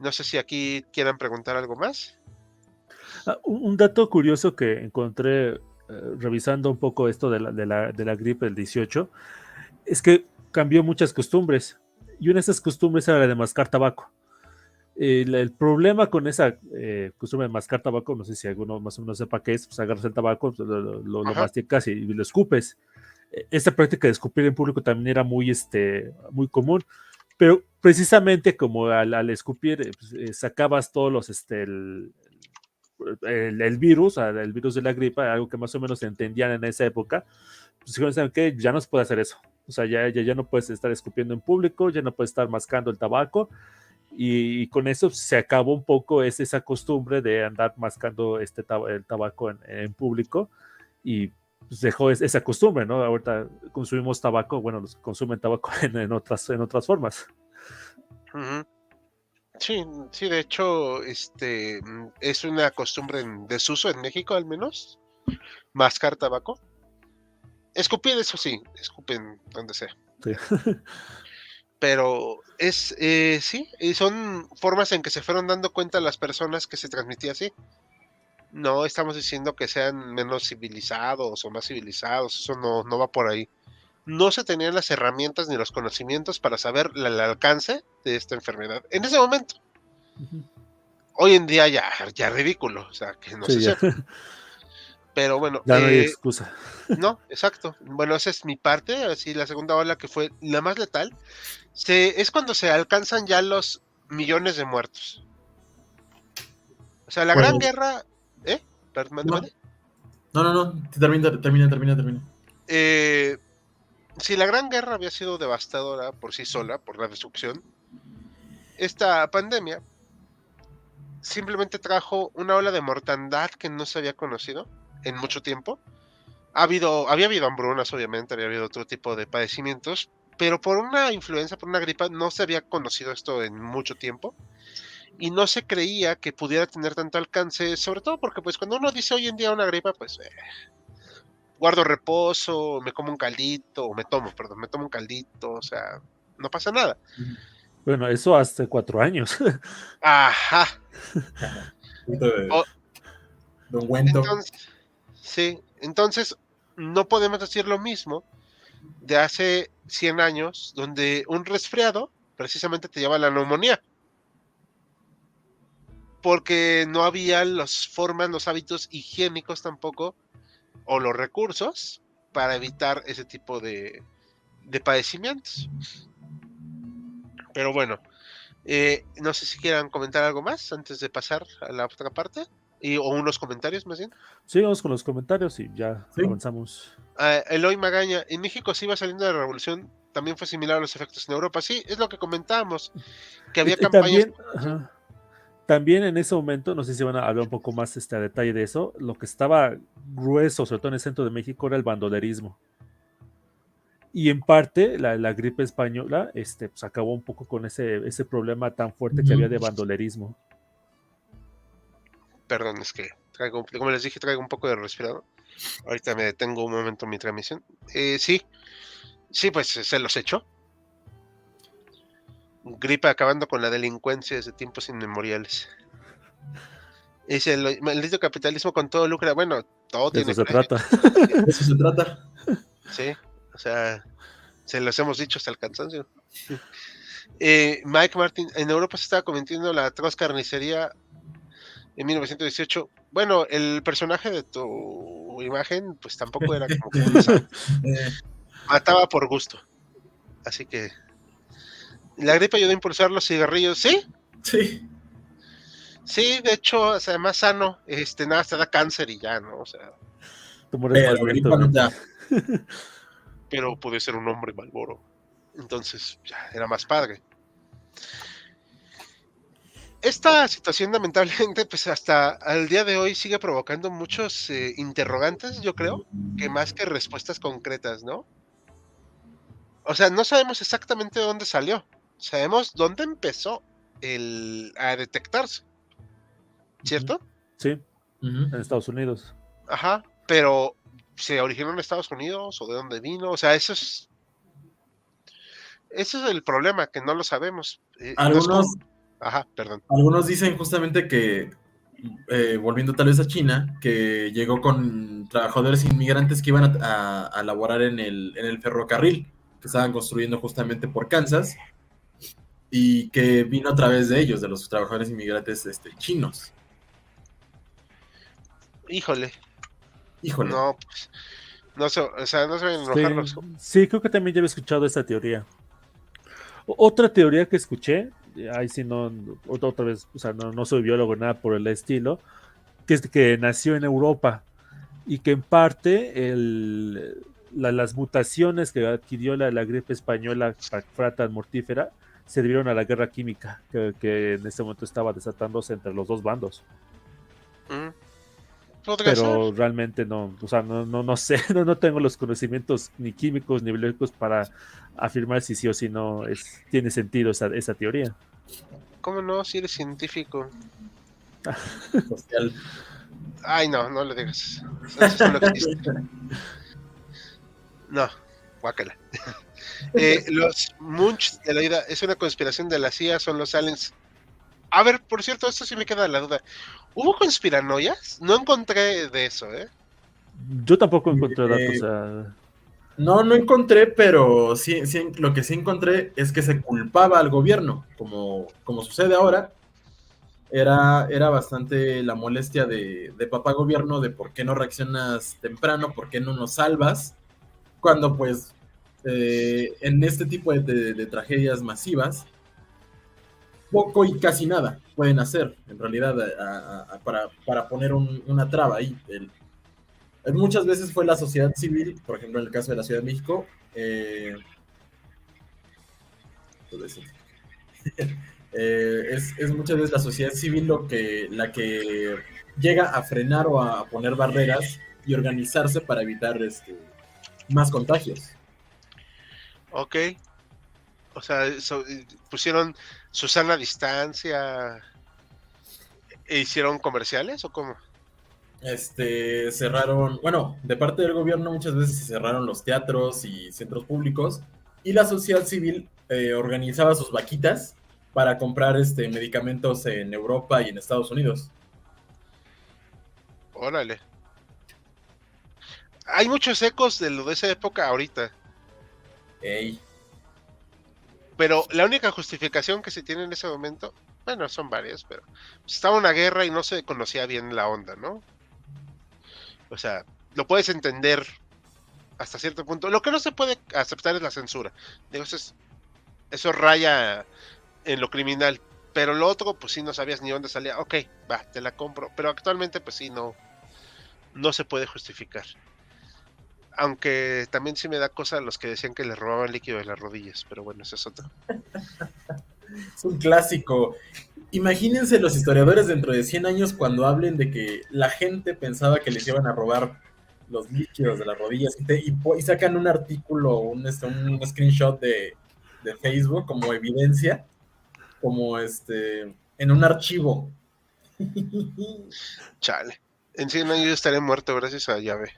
No sé si aquí quieran preguntar algo más. Un dato curioso que encontré revisando un poco esto de la gripe del 18 es que cambió muchas costumbres y una de esas costumbres era la de mascar tabaco. El problema con esa costumbre de mascar tabaco, no sé si alguno más o menos sepa qué es, pues agarras el tabaco, lo masticas y lo escupes. Esta práctica de escupir en público también era muy común, pero precisamente como al escupir sacabas todos los el virus, el virus de la gripa, algo que más o menos se entendían en esa época, pues dijeron, ¿saben qué? Ya no se puede hacer eso. O sea, ya no puedes estar escupiendo en público, ya no puedes estar mascando el tabaco, y con eso se acabó un poco esa costumbre de andar mascando el tabaco en público, y pues dejó esa costumbre, ¿no? Ahorita consumimos tabaco, bueno, los consumen tabaco en otras formas. Uh-huh. Sí, de hecho, es una costumbre en desuso en México, al menos, mascar tabaco. Escupir, eso sí, escupen donde sea. Sí. Pero sí, y son formas en que se fueron dando cuenta las personas que se transmitía así. No estamos diciendo que sean menos civilizados o más civilizados, eso no va por ahí. No se tenían las herramientas ni los conocimientos para saber el alcance de esta enfermedad en ese momento. Uh-huh. Hoy en día ya ridículo, o sea, que no se sepa. Pero bueno, Ya no hay excusa. no, exacto. Bueno, esa es mi parte. Así, la segunda ola, que fue la más letal, es cuando se alcanzan ya los millones de muertos. O sea, la Pues, Gran Guerra. Perdón, no. Termina. Si la Gran Guerra había sido devastadora por sí sola, por la destrucción, esta pandemia simplemente trajo una ola de mortandad que no se había conocido en mucho tiempo. Había habido hambrunas, obviamente, había habido otro tipo de padecimientos, pero por una influenza, por una gripa, no se había conocido esto en mucho tiempo y no se creía que pudiera tener tanto alcance, sobre todo porque pues cuando uno dice hoy en día una gripa, pues guardo reposo, me como un caldito, me tomo un caldito, o sea, no pasa nada. Bueno, eso hace 4 años. Ajá. De O- ungüento. entonces, sí, entonces no podemos decir lo mismo de hace 100 años, donde un resfriado precisamente te lleva a la neumonía, porque no había las formas, los hábitos higiénicos tampoco, o los recursos para evitar ese tipo de padecimientos. Pero bueno, no sé si quieran comentar algo más antes de pasar a la otra parte, o unos comentarios más bien. Sigamos con los comentarios y ya Sí. avanzamos. Eloy Magaña, en México se iba saliendo de la revolución, también fue similar a los efectos en Europa. Sí, es lo que comentábamos, que había Y campañas. también en ese momento, no sé si van a hablar un poco más a detalle de eso, lo que estaba grueso, sobre todo en el centro de México, era el bandolerismo. Y en parte la gripe española pues acabó un poco con ese problema tan fuerte que había de bandolerismo. Perdón, es que traigo, como les dije, traigo un poco de resfriado. Ahorita me detengo un momento en mi transmisión. Sí, pues se los echó. Gripe acabando con la delincuencia desde tiempos inmemoriales. Es el maldito capitalismo con todo lucra. Bueno, todo De eso tiene se precio. trata. De eso se trata. Sí, o sea, se los hemos dicho hasta el cansancio. Mike Martin, en Europa se estaba cometiendo la atroz carnicería en 1918. Bueno, el personaje de tu imagen, pues tampoco era como que un santo. Mataba por gusto. Así que la gripe ayudó a impulsar los cigarrillos, ¿sí? Sí. Sí, de hecho, o sea, más sano, nada, te da cáncer y ya, ¿no? O sea, Tú mueres más Pero gripa no lentamente. da. pero pude ser un hombre Malboro. Entonces, ya, era más padre. Esta situación, lamentablemente, pues hasta al día de hoy sigue provocando muchos interrogantes, yo creo, que más que respuestas concretas, ¿no? O sea, no sabemos exactamente dónde salió. Sabemos dónde empezó a detectarse, ¿cierto? Sí, Uh-huh. en Estados Unidos. Ajá, pero ¿se originó en Estados Unidos o de dónde vino? O sea, eso es el problema, que no lo sabemos. Algunos dicen justamente que, volviendo tal vez a China, que llegó con trabajadores inmigrantes que iban a laborar en el ferrocarril que estaban construyendo justamente por Kansas, y que vino a través de ellos, de los trabajadores inmigrantes chinos. Híjole. No, pues, no se vayan a enojar los... Sí, creo que también ya había escuchado esa teoría. Otra teoría que escuché, ahí sí no, otra vez, o sea, no soy biólogo, nada por el estilo, que es que nació en Europa y que en parte las mutaciones que adquirió la gripe española para que fuera tan mortífera se debieron a la guerra química que en ese momento estaba desatándose entre los dos bandos. Pero realmente no, o sea, no sé, no tengo los conocimientos ni químicos ni biológicos para afirmar si sí o si no tiene sentido esa teoría. ¿Cómo no? Si eres científico. Social. Ay, no le digas. Eso no existe. No, guácala. Los Munch de la vida es una conspiración de la CIA, son los aliens. A ver, por cierto, esto sí me queda la duda. ¿Hubo conspiranoias? No encontré de eso, ¿eh? Yo tampoco encontré datos. No encontré, pero sí, lo que sí encontré es que se culpaba al gobierno, como sucede ahora, era bastante la molestia de papá gobierno de por qué no reaccionas temprano, por qué no nos salvas, cuando pues en este tipo de tragedias masivas, poco y casi nada pueden hacer, en realidad, para poner una traba ahí. Muchas veces fue la sociedad civil, por ejemplo, en el caso de la Ciudad de México, es muchas veces la sociedad civil la que llega a frenar o a poner barreras y organizarse para evitar más contagios. Ok. O sea, pusieron Susana distancia e hicieron comerciales o cómo? Cerraron, bueno, de parte del gobierno muchas veces se cerraron los teatros y centros públicos y la sociedad civil organizaba sus vaquitas para comprar medicamentos en Europa y en Estados Unidos. Órale. Hay muchos ecos de lo de esa época ahorita. Ey. Pero la única justificación que se tiene en ese momento, bueno, son varias, pero estaba una guerra y no se conocía bien la onda, ¿no? O sea, lo puedes entender hasta cierto punto. Lo que no se puede aceptar es la censura. Digo, eso raya en lo criminal. Pero lo otro, pues sí, no sabías ni dónde salía. Ok, va, te la compro. Pero actualmente, pues sí, no se puede justificar. Aunque también sí me da cosa a los que decían que le robaban líquido de las rodillas. Pero bueno, eso es otro. Es un clásico. Imagínense los historiadores dentro de 100 años cuando hablen de que la gente pensaba que les iban a robar los líquidos de las rodillas y sacan un artículo, un screenshot de Facebook como evidencia, como en un archivo. Chale. En 100 años yo estaré muerto gracias a llave.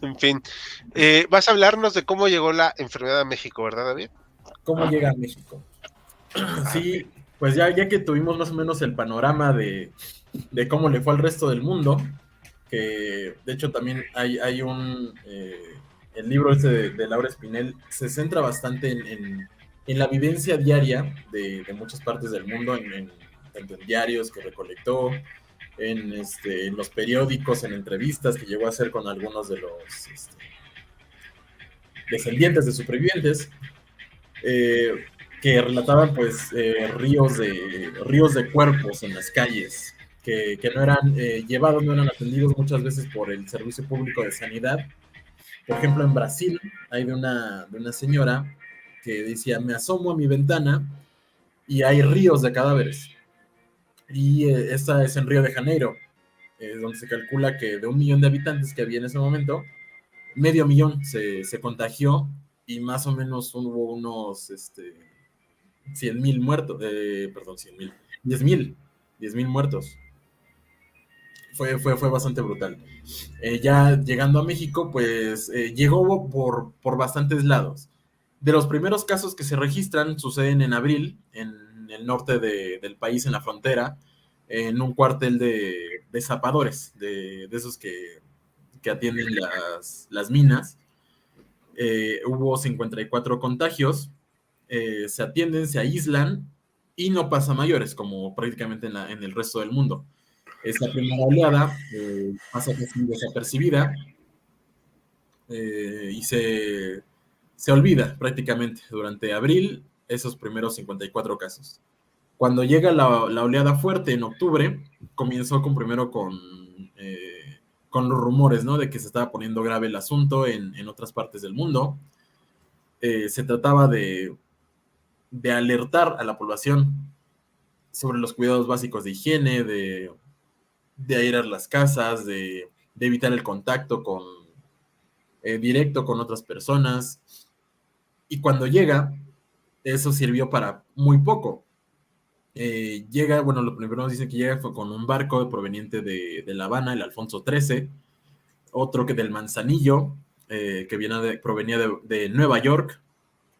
En fin. Vas a hablarnos de cómo llegó la enfermedad a México, ¿verdad, David? ¿Cómo llega a México? Sí, pues ya que tuvimos más o menos el panorama de cómo le fue al resto del mundo, que de hecho también hay el libro de Laura Espinel se centra bastante en la vivencia diaria de muchas partes del mundo, tanto en diarios que recolectó, en los periódicos, en entrevistas que llegó a hacer con algunos de los descendientes de supervivientes, que relataban pues ríos de cuerpos en las calles, que no eran llevados, no eran atendidos muchas veces por el Servicio Público de Sanidad. Por ejemplo, en Brasil hay de una señora que decía, me asomo a mi ventana y hay ríos de cadáveres. Y esta es en Río de Janeiro, donde se calcula que de 1 millón de habitantes que había en ese momento, 500,000 se contagió y más o menos hubo unos 100,000 muertos, perdón, 100,000, 10,000 muertos. Fue bastante brutal. Ya llegando a México, pues llegó por bastantes lados. De los primeros casos que se registran suceden en abril, en el norte del país, en la frontera, en un cuartel de zapadores, de esos que atienden las minas. Hubo 54 contagios, se atienden, se aíslan y no pasa mayores, como prácticamente en el resto del mundo. Esta primera oleada pasa casi desapercibida y se olvida prácticamente durante abril esos primeros 54 casos. Cuando llega la oleada fuerte en octubre, comenzó primero con los rumores, ¿no? De que se estaba poniendo grave el asunto en otras partes del mundo. Se trataba de alertar a la población sobre los cuidados básicos de higiene, de airear las casas, de evitar el contacto directo con otras personas. Y cuando llega, eso sirvió para muy poco. Llega, bueno, lo primero dicen que llega fue con un barco proveniente de La Habana, el Alfonso XIII, otro que del Manzanillo, que provenía de Nueva York,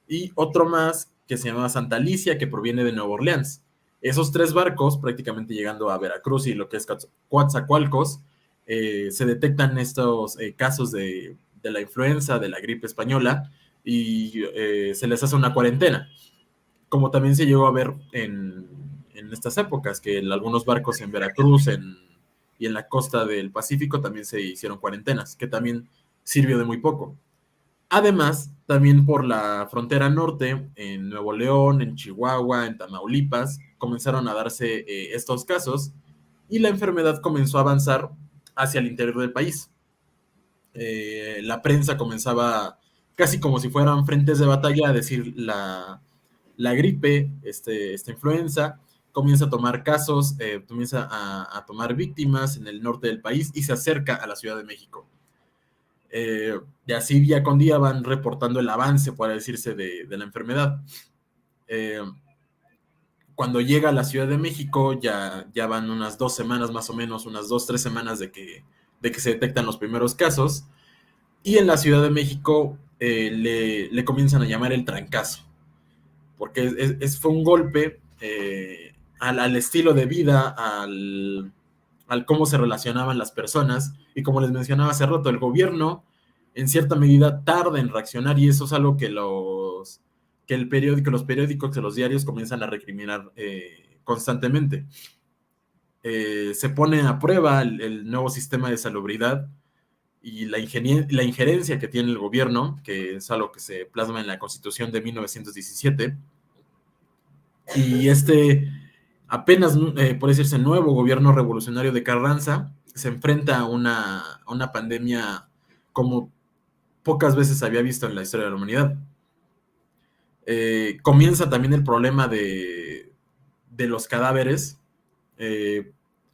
y otro más que se llamaba Santa Alicia, que proviene de Nueva Orleans. Esos 3 barcos, prácticamente llegando a Veracruz y lo que es Coatzacoalcos, se detectan estos casos de la influenza, de la gripe española, y se les hace una cuarentena. Como también se llegó a ver en en estas épocas, que algunos barcos en Veracruz y en la costa del Pacífico también se hicieron cuarentenas, que también sirvió de muy poco. Además, también por la frontera norte, en Nuevo León, en Chihuahua, en Tamaulipas, comenzaron a darse estos casos y la enfermedad comenzó a avanzar hacia el interior del país. La prensa comenzaba casi como si fueran frentes de batalla a decir la gripe, esta influenza, comienza a tomar casos, comienza a tomar víctimas en el norte del país y se acerca a la Ciudad de México. Y así día con día van reportando el avance, por decirse, de la enfermedad. Cuando llega a la Ciudad de México, ya van unas 2 semanas más o menos, unas 2-3 semanas de que se detectan los primeros casos, y en la Ciudad de México le comienzan a llamar el trancazo, porque fue un golpe al estilo de vida, al cómo se relacionaban las personas, y como les mencionaba hace rato, el gobierno en cierta medida tarda en reaccionar, y eso es algo que los periódicos, que los diarios comienzan a recriminar constantemente. Se pone a prueba el nuevo sistema de salubridad y la injerencia que tiene el gobierno, que es algo que se plasma en la Constitución de 1917, y apenas, por decirse, nuevo gobierno revolucionario de Carranza se enfrenta a una pandemia como pocas veces había visto en la historia de la humanidad. Comienza también el problema de los cadáveres.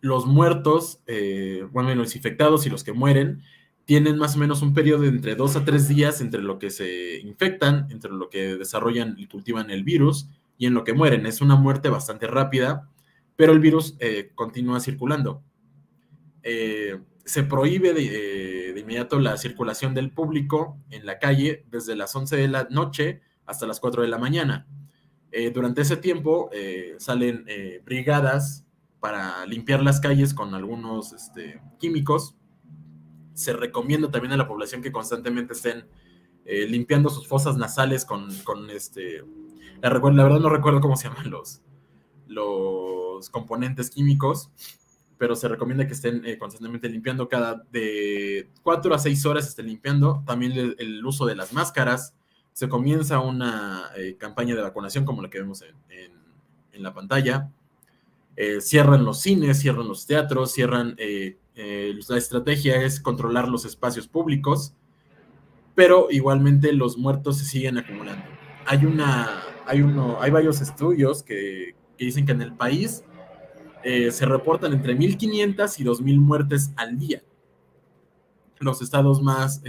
Los muertos, los infectados y los que mueren, tienen más o menos un periodo de entre 2 a 3 días entre lo que se infectan, entre lo que desarrollan y cultivan el virus y en lo que mueren. Es una muerte bastante rápida, pero el virus continúa circulando. Se prohíbe de inmediato la circulación del público en la calle desde las 11 de la noche hasta las 4 de la mañana. Durante ese tiempo salen brigadas para limpiar las calles con algunos químicos. Se recomienda también a la población que constantemente estén limpiando sus fosas nasales con la verdad no recuerdo cómo se llaman los componentes químicos, pero se recomienda que estén constantemente limpiando, cada de 4 a 6 horas estén limpiando. También el uso de las máscaras. Se comienza una campaña de vacunación como la que vemos en la pantalla. Cierran los cines, cierran los teatros, la estrategia es controlar los espacios públicos, pero igualmente los muertos se siguen acumulando. Hay varios estudios que dicen que en el país se reportan entre 1,500 y 2,000 muertes al día. Los estados más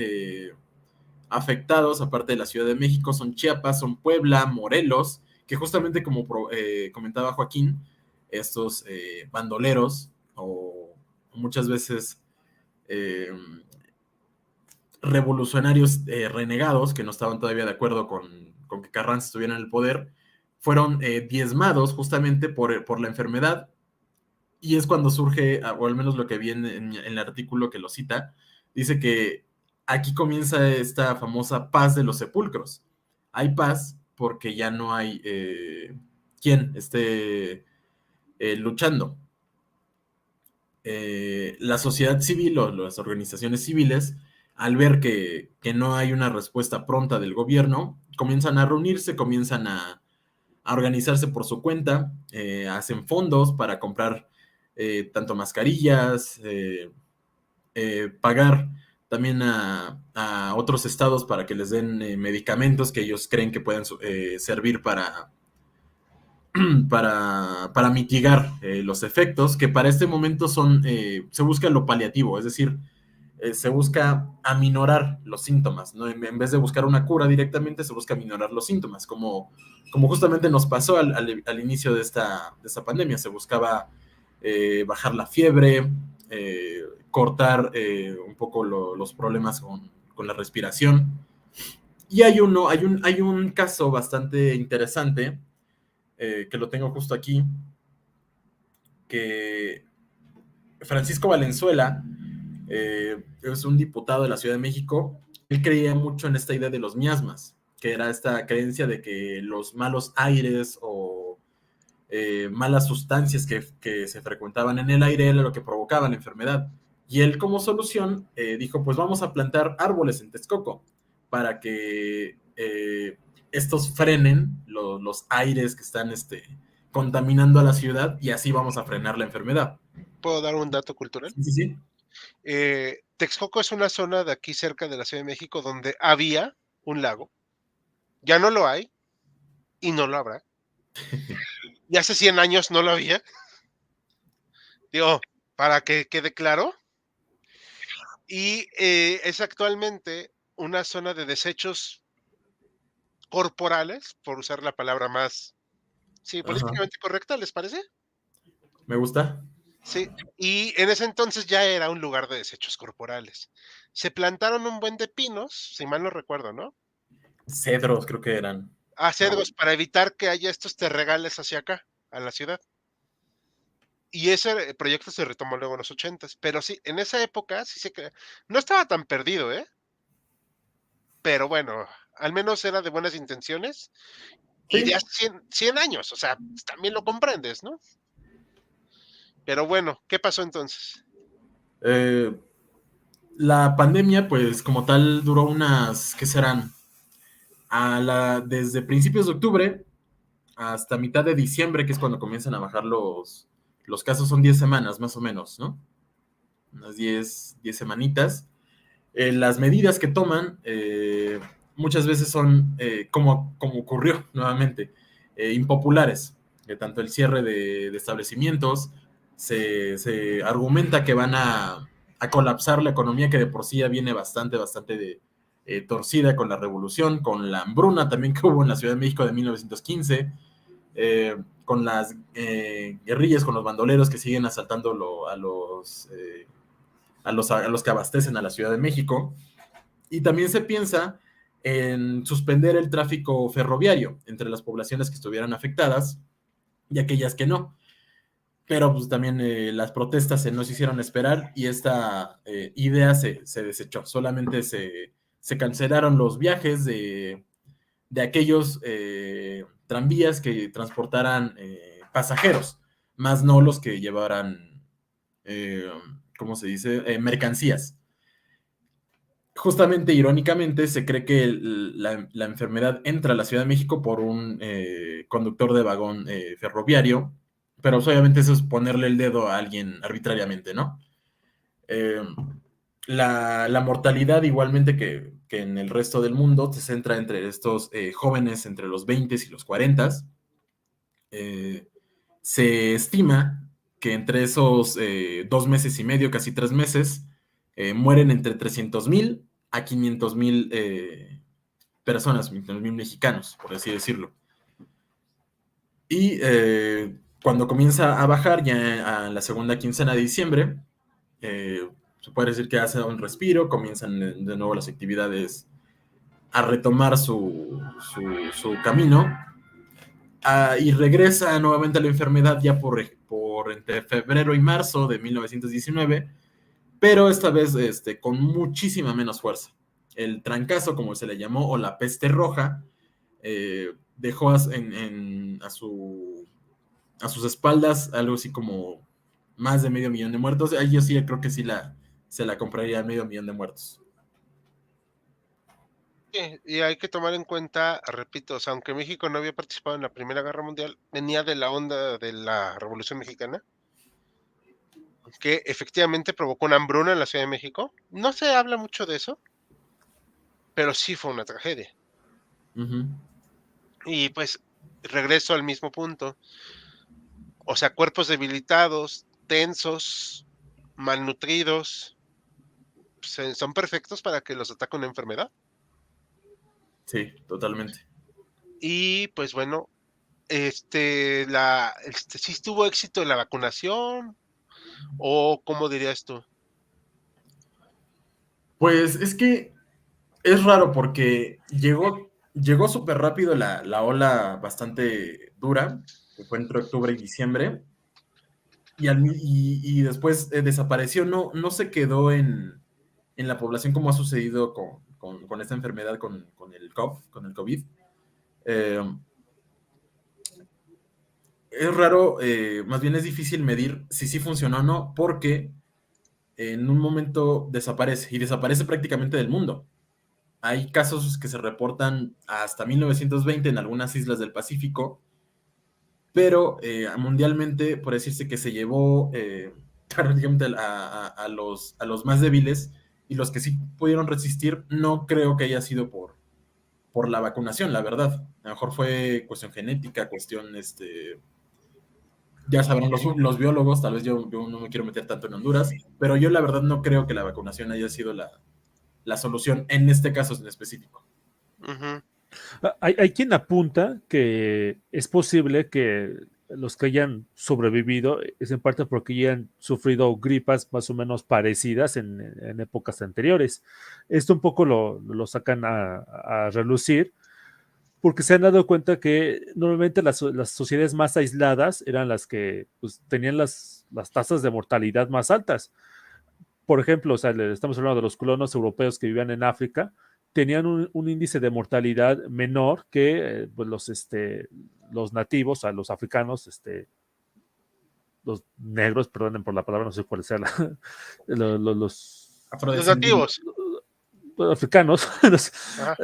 afectados, aparte de la Ciudad de México, son Chiapas, son Puebla, Morelos, que justamente como comentaba Joaquín, estos bandoleros o muchas veces revolucionarios renegados que no estaban todavía de acuerdo con que Carranza estuviera en el poder, fueron diezmados justamente por la enfermedad, y es cuando surge, o al menos lo que vi en el artículo que lo cita, dice que aquí comienza esta famosa paz de los sepulcros. Hay paz porque ya no hay quien esté luchando. La sociedad civil o las organizaciones civiles, al ver que no hay una respuesta pronta del gobierno, comienzan a reunirse, comienzan a organizarse por su cuenta, hacen fondos para comprar tanto mascarillas, pagar también a otros estados para que les den medicamentos que ellos creen que pueden servir para mitigar los efectos, que para este momento se busca lo paliativo, es decir, se busca aminorar los síntomas, ¿no? En vez de buscar una cura directamente, se busca aminorar los síntomas, como justamente nos pasó al inicio de esta pandemia. Se buscaba bajar la fiebre, cortar un poco los problemas con la respiración. Y hay un caso bastante interesante, que lo tengo justo aquí, que Francisco Valenzuela es un diputado de la Ciudad de México. Él creía mucho en esta idea de los miasmas, que era esta creencia de que los malos aires o malas sustancias que se frecuentaban en el aire era lo que provocaba la enfermedad. Y él como solución dijo, pues vamos a plantar árboles en Texcoco para que estos frenen los aires que están contaminando a la ciudad y así vamos a frenar la enfermedad. ¿Puedo dar un dato cultural? Sí, sí, sí. Texcoco es una zona de aquí cerca de la Ciudad de México donde había un lago. Ya no lo hay y no lo habrá. Y hace 100 años no lo había. Digo, para que quede claro. Y es actualmente una zona de desechos corporales, por usar la palabra más, sí, Ajá. políticamente correcta, ¿les parece? Me gusta. Sí, y en ese entonces ya era un lugar de desechos corporales. Se plantaron un buen de pinos, si mal no recuerdo, ¿no? Cedros creo que eran. Cedros para evitar que haya estos terregales hacia acá, a la ciudad. Y ese proyecto se retomó luego en los 80s, pero sí, en esa época sí no estaba tan perdido, ¿eh? Pero bueno, al menos era de buenas intenciones y de Sí. hace 100 años, o sea, pues, también lo comprendes, ¿no? Pero bueno, ¿qué pasó entonces? Eh, la pandemia, pues como tal, duró unas, ¿qué serán? Desde principios de octubre hasta mitad de diciembre, que es cuando comienzan a bajar los casos, son 10 semanas más o menos, ¿no? Unas 10 semanitas. Las medidas que toman muchas veces son, como ocurrió nuevamente, impopulares. Tanto el cierre de establecimientos, se argumenta que van a colapsar la economía que de por sí ya viene bastante torcida con la revolución, con la hambruna también que hubo en la Ciudad de México de 1915, con las guerrillas, con los bandoleros que siguen asaltando a los que abastecen a la Ciudad de México. Y también se piensa en suspender el tráfico ferroviario entre las poblaciones que estuvieran afectadas y aquellas que no. Pero pues también las protestas no se hicieron esperar y esta idea se desechó. Solamente se cancelaron los viajes de aquellos tranvías que transportaran pasajeros, más no los que llevaran, eh, ¿cómo se dice? Mercancías. Justamente, irónicamente, se cree que la enfermedad entra a la Ciudad de México por un conductor de vagón ferroviario, pero pues, obviamente eso es ponerle el dedo a alguien arbitrariamente, ¿no? Eh, la mortalidad, igualmente que en el resto del mundo, se centra entre estos jóvenes entre los 20 y los 40. Se estima que entre esos 2 meses y medio, casi 3 meses, mueren entre 300,000 a 500,000 personas, 500,000 mexicanos, por así decirlo. Y cuando comienza a bajar, ya a la segunda quincena de diciembre, se puede decir que hace un respiro, comienzan de nuevo las actividades a retomar su camino. Y regresa nuevamente a la enfermedad ya por entre febrero y marzo de 1919, pero esta vez con muchísima menos fuerza. El trancazo, como se le llamó, o la peste roja, dejó a sus espaldas algo así como más de 500,000 de muertos. Ahí yo sí creo que sí se la compraría a 500,000 de muertos. Y hay que tomar en cuenta, repito, o sea, aunque México no había participado en la Primera Guerra Mundial, venía de la onda de la Revolución Mexicana, que efectivamente provocó una hambruna en la Ciudad de México. No se habla mucho de eso, pero sí fue una tragedia. Uh-huh. Y pues regreso al mismo punto. O sea, cuerpos debilitados, tensos, malnutridos, son perfectos para que los ataque una enfermedad. Sí, totalmente. Y pues bueno, sí tuvo éxito en la vacunación, o ¿cómo dirías tú? Pues es que es raro porque llegó súper rápido la ola bastante dura, que fue entre octubre y diciembre, y después desapareció, no se quedó en la población como ha sucedido con esta enfermedad, con el COVID. Eh, es raro, más bien es difícil medir si sí funcionó o no, porque en un momento desaparece y desaparece prácticamente del mundo. Hay casos que se reportan hasta 1920 en algunas islas del Pacífico, pero mundialmente, por decirse que se llevó prácticamente a los más débiles y los que sí pudieron resistir, no creo que haya sido por la vacunación, la verdad. A lo mejor fue cuestión genética, cuestión, ya sabrán los biólogos, tal vez yo no me quiero meter tanto en Honduras, pero yo la verdad no creo que la vacunación haya sido la solución en este caso en específico. Ujú. Hay quien apunta que es posible que los que hayan sobrevivido es en parte porque hayan sufrido gripas más o menos parecidas en épocas anteriores. Esto un poco lo sacan a relucir porque se han dado cuenta que normalmente las sociedades más aisladas eran las que pues, tenían las tasas de mortalidad más altas. Por ejemplo, o sea, estamos hablando de los colonos europeos que vivían en África, tenían un índice de mortalidad menor que pues los nativos, o sea, los africanos, los negros, perdonen por la palabra, no sé cuál sea Los Afrodescendientes. nativos. los africanos, Ajá.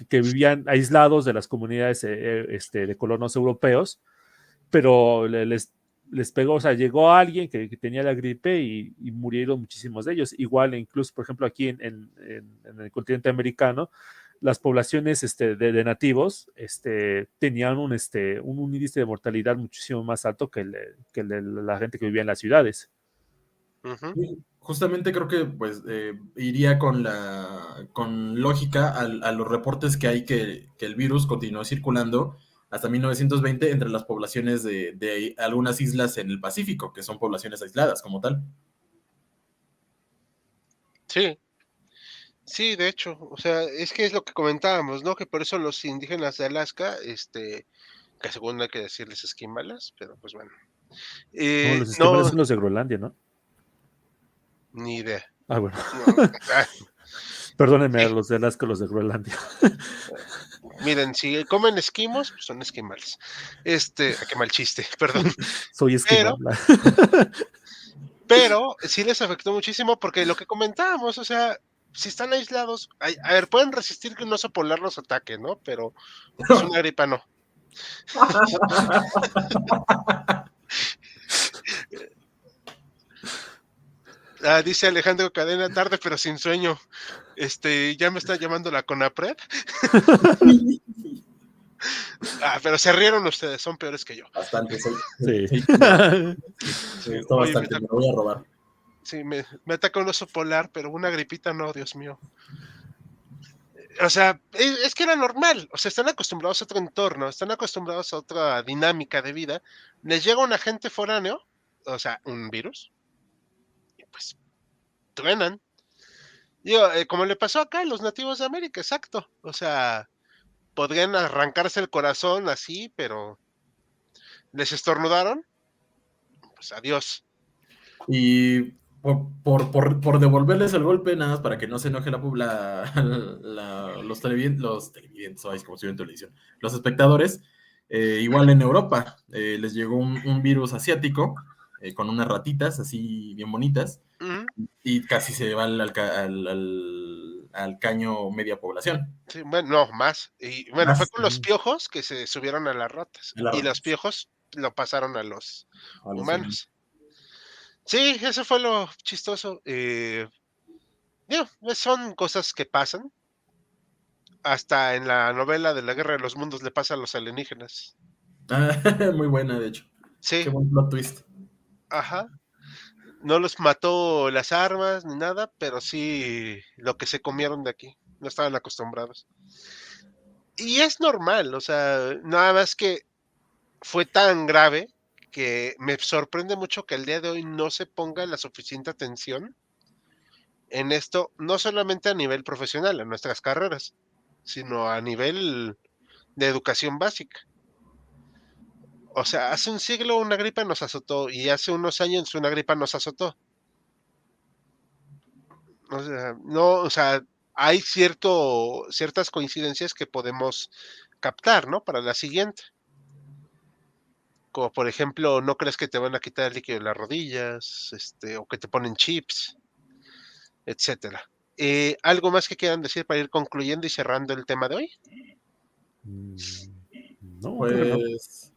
que vivían aislados de las comunidades de colonos europeos, pero les pegó, o sea, llegó alguien que tenía la gripe y murieron muchísimos de ellos. Igual, incluso, por ejemplo, aquí en el continente americano, las poblaciones de nativos tenían un índice de mortalidad muchísimo más alto que el de la gente que vivía en las ciudades. Ujú. Sí, justamente creo que pues iría con lógica a los reportes que hay que el virus continuó circulando hasta 1920 entre las poblaciones de algunas islas en el Pacífico, que son poblaciones aisladas como tal. Sí, sí, de hecho, o sea, es que es lo que comentábamos, ¿no? Que por eso los indígenas de Alaska, que según hay que decirles esquimalas, pero pues bueno, No, los esquimales no, son los de Groenlandia, ¿no? ni idea. Ah, bueno. No, ah, Perdónenme a sí, los de Alaska, los de Groenlandia. miren, si comen esquimos, pues son esquimales. Qué mal chiste, perdón. Soy esquimal. Pero, sí les afectó muchísimo porque lo que comentábamos, o sea, si están aislados, a ver, pueden resistir que un oso polar los ataque, ¿no? Pero pues una gripa no. Dice Alejandro Cadena, tarde pero sin sueño. Ya me está llamando la CONAPRED. Pero se rieron ustedes, son peores que yo. Bastante, Sí. sí, Sí, me gustó oye, bastante, me lo voy a robar. sí, me ataca un oso polar, pero una gripita no, Dios mío. O sea, es que era normal, o sea, están acostumbrados a otro entorno, están acostumbrados a otra dinámica de vida. Les llega un agente foráneo, o sea, un virus, y pues truenan. Digo, como le pasó acá a los nativos de América, exacto. O sea, podrían arrancarse el corazón así, pero les estornudaron, pues adiós. Y por devolverles el golpe, nada más para que no se enoje los televidentes, ay, como si en televisión, los espectadores, igual en Europa les llegó un virus asiático con unas ratitas así bien bonitas Ujú. y casi se va al caño media población. Sí, bueno, no, más. Y bueno, fue Más, con los piojos que se subieron a las ratas. las Y los ratas, piojos lo pasaron a los a los humanos. humanos. Sí, eso fue lo chistoso. Digo, son cosas que pasan. Hasta en la novela de la Guerra de los Mundos le pasa a los alienígenas. Muy buena, de hecho. Qué Sí, buen plot twist. ajá. No los mató las armas ni nada, pero sí lo que se comieron de aquí. No estaban acostumbrados. Y es normal, o sea, nada más que fue tan grave que me sorprende mucho que el día de hoy no se ponga la suficiente atención en esto, no solamente a nivel profesional, en nuestras carreras, sino a nivel de educación básica. O sea, hace un siglo una gripa nos azotó y hace unos años una gripa nos azotó. O sea, no, o sea, hay ciertas coincidencias que podemos captar, ¿no? Para la siguiente. como por ejemplo, no crees que te van a quitar el líquido de las rodillas, o que te ponen chips, etcétera. ¿Algo más que quieran decir para ir concluyendo y cerrando el tema de hoy? No, creo que no. Pues.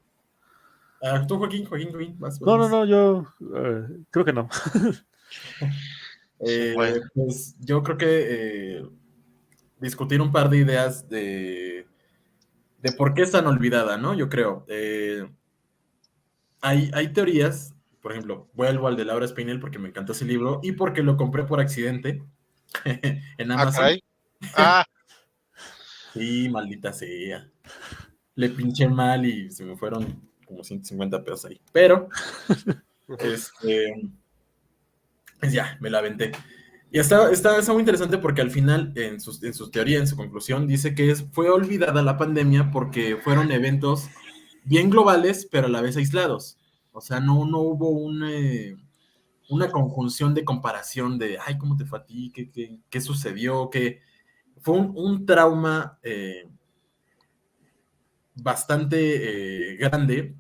Tú, Joaquín, vas. No, yo creo que no. Bueno, Pues yo creo que discutir un par de ideas de por qué es tan olvidada, ¿no? Yo creo. Hay teorías, por ejemplo, vuelvo al de Laura Spinell porque me encantó ese libro y porque lo compré por accidente en Amazon. caray. Ah, Sí, maldita sea. Le pinché mal y se me fueron como 150 pesos ahí. Pero, ujú. pues ya, me la aventé. Y está muy interesante porque al final, en su teoría, en su conclusión, dice que fue olvidada la pandemia porque fueron eventos bien globales, pero a la vez aislados. O sea, no hubo una conjunción de comparación de, ay, ¿cómo te fue a ti? ¿Qué sucedió? Fue un trauma bastante grande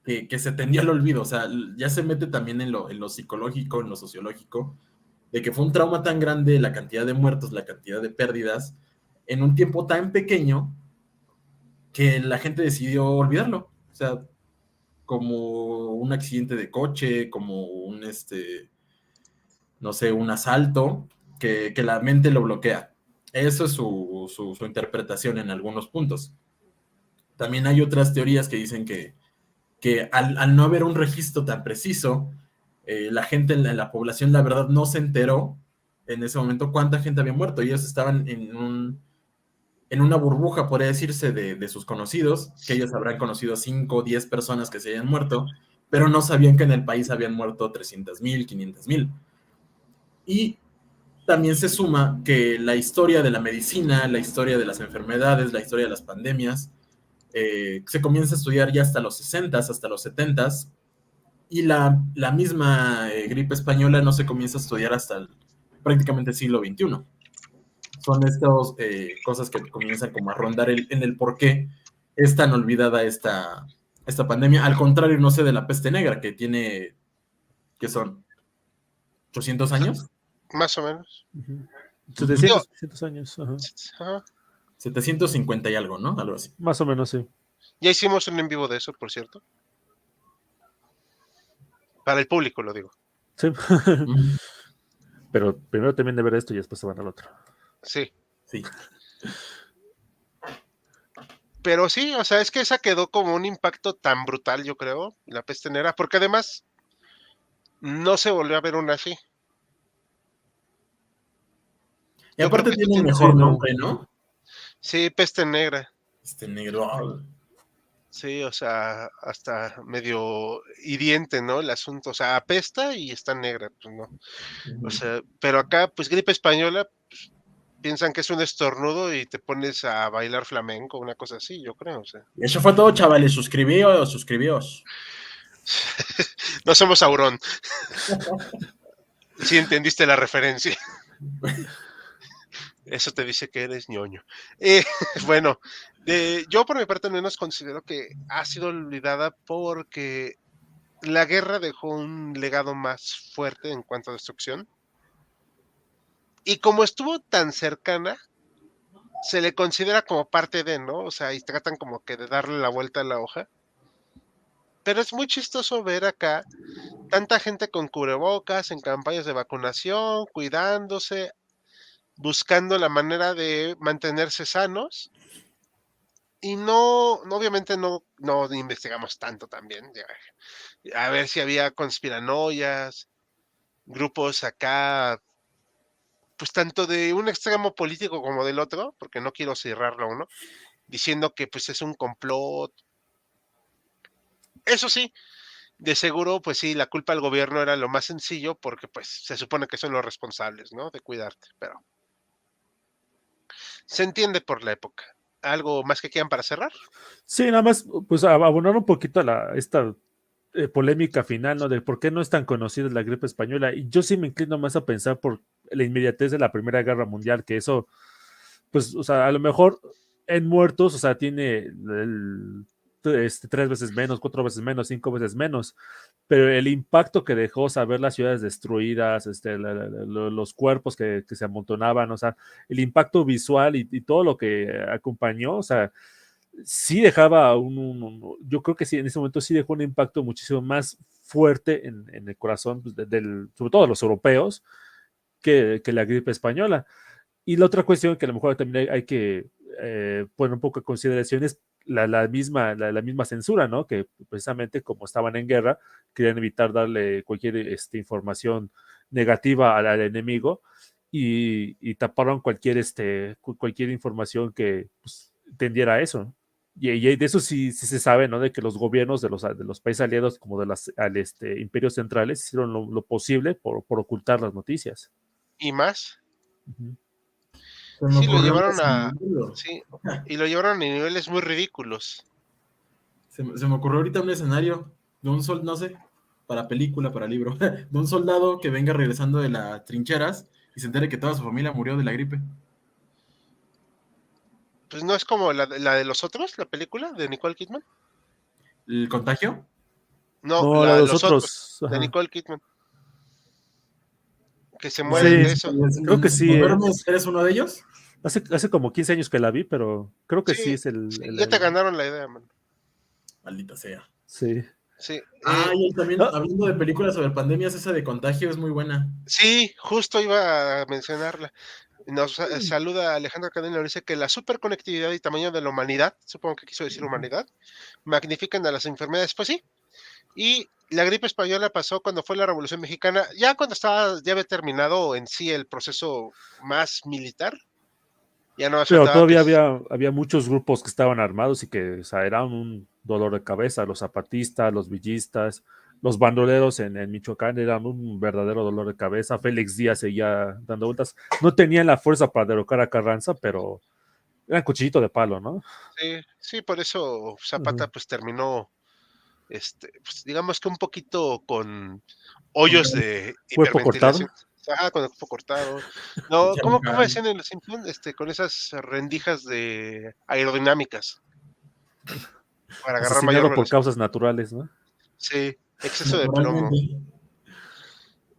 que se tendió al olvido. O sea, ya se mete también en lo psicológico, en lo sociológico, de que fue un trauma tan grande, la cantidad de muertos, la cantidad de pérdidas, en un tiempo tan pequeño que la gente decidió olvidarlo. O sea, como un accidente de coche, como no sé, un asalto, que la mente lo bloquea. Eso es su interpretación en algunos puntos. También hay otras teorías que dicen que al no haber un registro tan preciso, la gente en la población, la verdad, no se enteró en ese momento cuánta gente había muerto. Ellos estaban en una burbuja, podría decirse, de sus conocidos, que ellos habrán conocido 5 o 10 personas que se hayan muerto, pero no sabían que en el país habían muerto 300,000, 500,000. Y también se suma que la historia de la medicina, la historia de las enfermedades, la historia de las pandemias, se comienza a estudiar ya hasta los 60s, hasta los 70s, y la misma gripe española no se comienza a estudiar hasta prácticamente el siglo XXI. Son estas cosas que comienzan como a rondar en el por qué es tan olvidada esta pandemia, al contrario, no sé, de la peste negra, que son 800 años, Más o menos. Ujú. Digo, 700, 800 años. Ajá. ajá. 750 y algo, ¿no? Algo así. Más o menos, sí. Ya hicimos un en vivo de eso, por cierto. Para el público, lo digo. Sí. Mm, Pero primero terminen de ver esto y después se van al otro. Sí. sí. Pero sí, o sea, es que esa quedó como un impacto tan brutal, yo creo, la peste negra, porque además no se volvió a ver una así. Y Yo creo aparte que tú tiene tienes, Sí, mejor no. nombre, ¿no? sí, peste negra. Negro. Sí, o sea, hasta medio hiriente, ¿no? El asunto, o sea, apesta y está negra, pues no. O sea, pero acá, pues gripe española, pues, piensan que es un estornudo y te pones a bailar flamenco, una cosa así, yo creo, o sea. Y eso fue todo, chavales. Suscribíos. No somos Aurón. Sí entendiste la referencia. Eso te dice que eres ñoño. Eh, bueno, yo por mi parte al menos considero que ha sido olvidada porque la guerra dejó un legado más fuerte en cuanto a destrucción. Y como estuvo tan cercana, se le considera como parte de, ¿no? O sea, y tratan como que de darle la vuelta a la hoja. Pero es muy chistoso ver acá tanta gente con cubrebocas, en campañas de vacunación, cuidándose, buscando la manera de mantenerse sanos. Y obviamente no investigamos tanto también. A ver si había conspiranoias, grupos acá, pues tanto de un extremo político como del otro, porque no quiero cerrarlo a uno, diciendo que pues es un complot. Eso sí, de seguro, pues sí, la culpa al gobierno era lo más sencillo, porque pues se supone que son los responsables, ¿no? De cuidarte, pero se entiende por la época. ¿Algo más que quieran para cerrar? Sí, nada más, pues abonar un poquito a esta polémica final, ¿no? De por qué no es tan conocida la gripe española. Y yo sí me inclino más a pensar por la inmediatez de la Primera Guerra Mundial, que eso, pues, o sea, a lo mejor en muertos, o sea, tiene 3 veces menos, 4 veces menos, 5 veces menos, pero el impacto que dejó saber las ciudades destruidas, los cuerpos que se amontonaban, o sea, el impacto visual y todo lo que acompañó, o sea, sí dejaba yo creo que sí, en ese momento sí dejó un impacto muchísimo más fuerte en el corazón, pues, sobre todo de los europeos, que la gripe española. Y la otra cuestión que a lo mejor también hay que poner un poco en consideración es la misma censura, ¿no? Que precisamente como estaban en guerra, querían evitar darle cualquier información negativa al enemigo y taparon cualquier información que pues, tendiera a eso. Y de eso sí se sabe, ¿no? De que los gobiernos de los países aliados, como de imperios centrales, hicieron lo posible por ocultar las noticias. Y más. Ujú. Se me Sí, lo ocurrió un llevaron escenario. sí, y lo llevaron a niveles muy ridículos. Se me ocurrió ahorita un escenario de un no sé, para película, para libro, de un soldado que venga regresando de las trincheras y se entere que toda su familia murió de la gripe. Pues no es como la de los otros, la película de Nicole Kidman. ¿El contagio? No, No, la de los los otros, otros. de Ajá. Nicole Kidman. Que se ¿La de mueren de Sí, eso. creo que sí. ¿Duermes? ¿Eres uno de ellos? Hace como 15 años que la vi, pero creo que sí Sí, es el. sí, ya te ganaron la idea, man. Maldita sea. Sí. Sí, Ah, y también, No, hablando de películas sobre pandemias, esa de contagio es muy buena. sí, justo iba a mencionarla. Nos saluda Alejandro Cadena, dice que la superconectividad y tamaño de la humanidad, supongo que quiso decir humanidad, magnifican a las enfermedades. Pues sí, y la gripe española pasó cuando fue la Revolución Mexicana, ya cuando ya había terminado en sí el proceso más militar, ya no más pero faltaba que... todavía había muchos grupos que estaban armados y que, o sea, eran un dolor de cabeza. Los zapatistas, los villistas, los bandoleros en Michoacán eran un verdadero dolor de cabeza. Félix Díaz seguía dando vueltas. No tenían la fuerza para derrocar a Carranza, pero eran cuchillito de palo, ¿no? Sí, sí, por eso Zapata Ujú. pues terminó, pues, digamos que un poquito con hoyos de Cuerpo cortado. hiperventilación. Con el cuerpo cortado. No, ¿cómo Chancán. decían en los Simpsons? Con esas rendijas de aerodinámicas para agarrar mayor Asesinado por velocidad. causas naturales, ¿no? Sí, exceso de plomo. Naturalmente.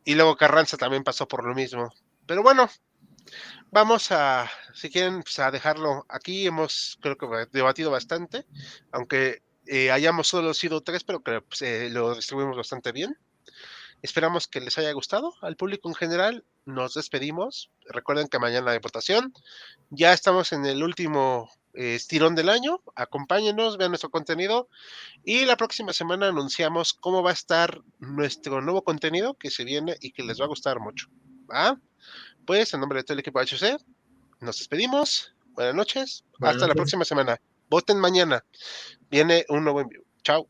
Y luego Carranza también pasó por lo mismo. Pero bueno, vamos a, si quieren, pues a dejarlo aquí. Creo que debatido bastante, aunque hayamos solo sido 3, pero que pues, lo distribuimos bastante bien. Esperamos que les haya gustado. Al público en general, nos despedimos. Recuerden que mañana hay votación. Ya estamos en el último estirón del año. Acompáñenos, vean nuestro contenido. Y la próxima semana anunciamos cómo va a estar nuestro nuevo contenido que se viene y que les va a gustar mucho. ¿Va? Pues, en nombre de todo el equipo HC, nos despedimos. Buenas noches. Buenas Hasta la noches. próxima semana. Voten mañana. Viene un nuevo envío. Chao.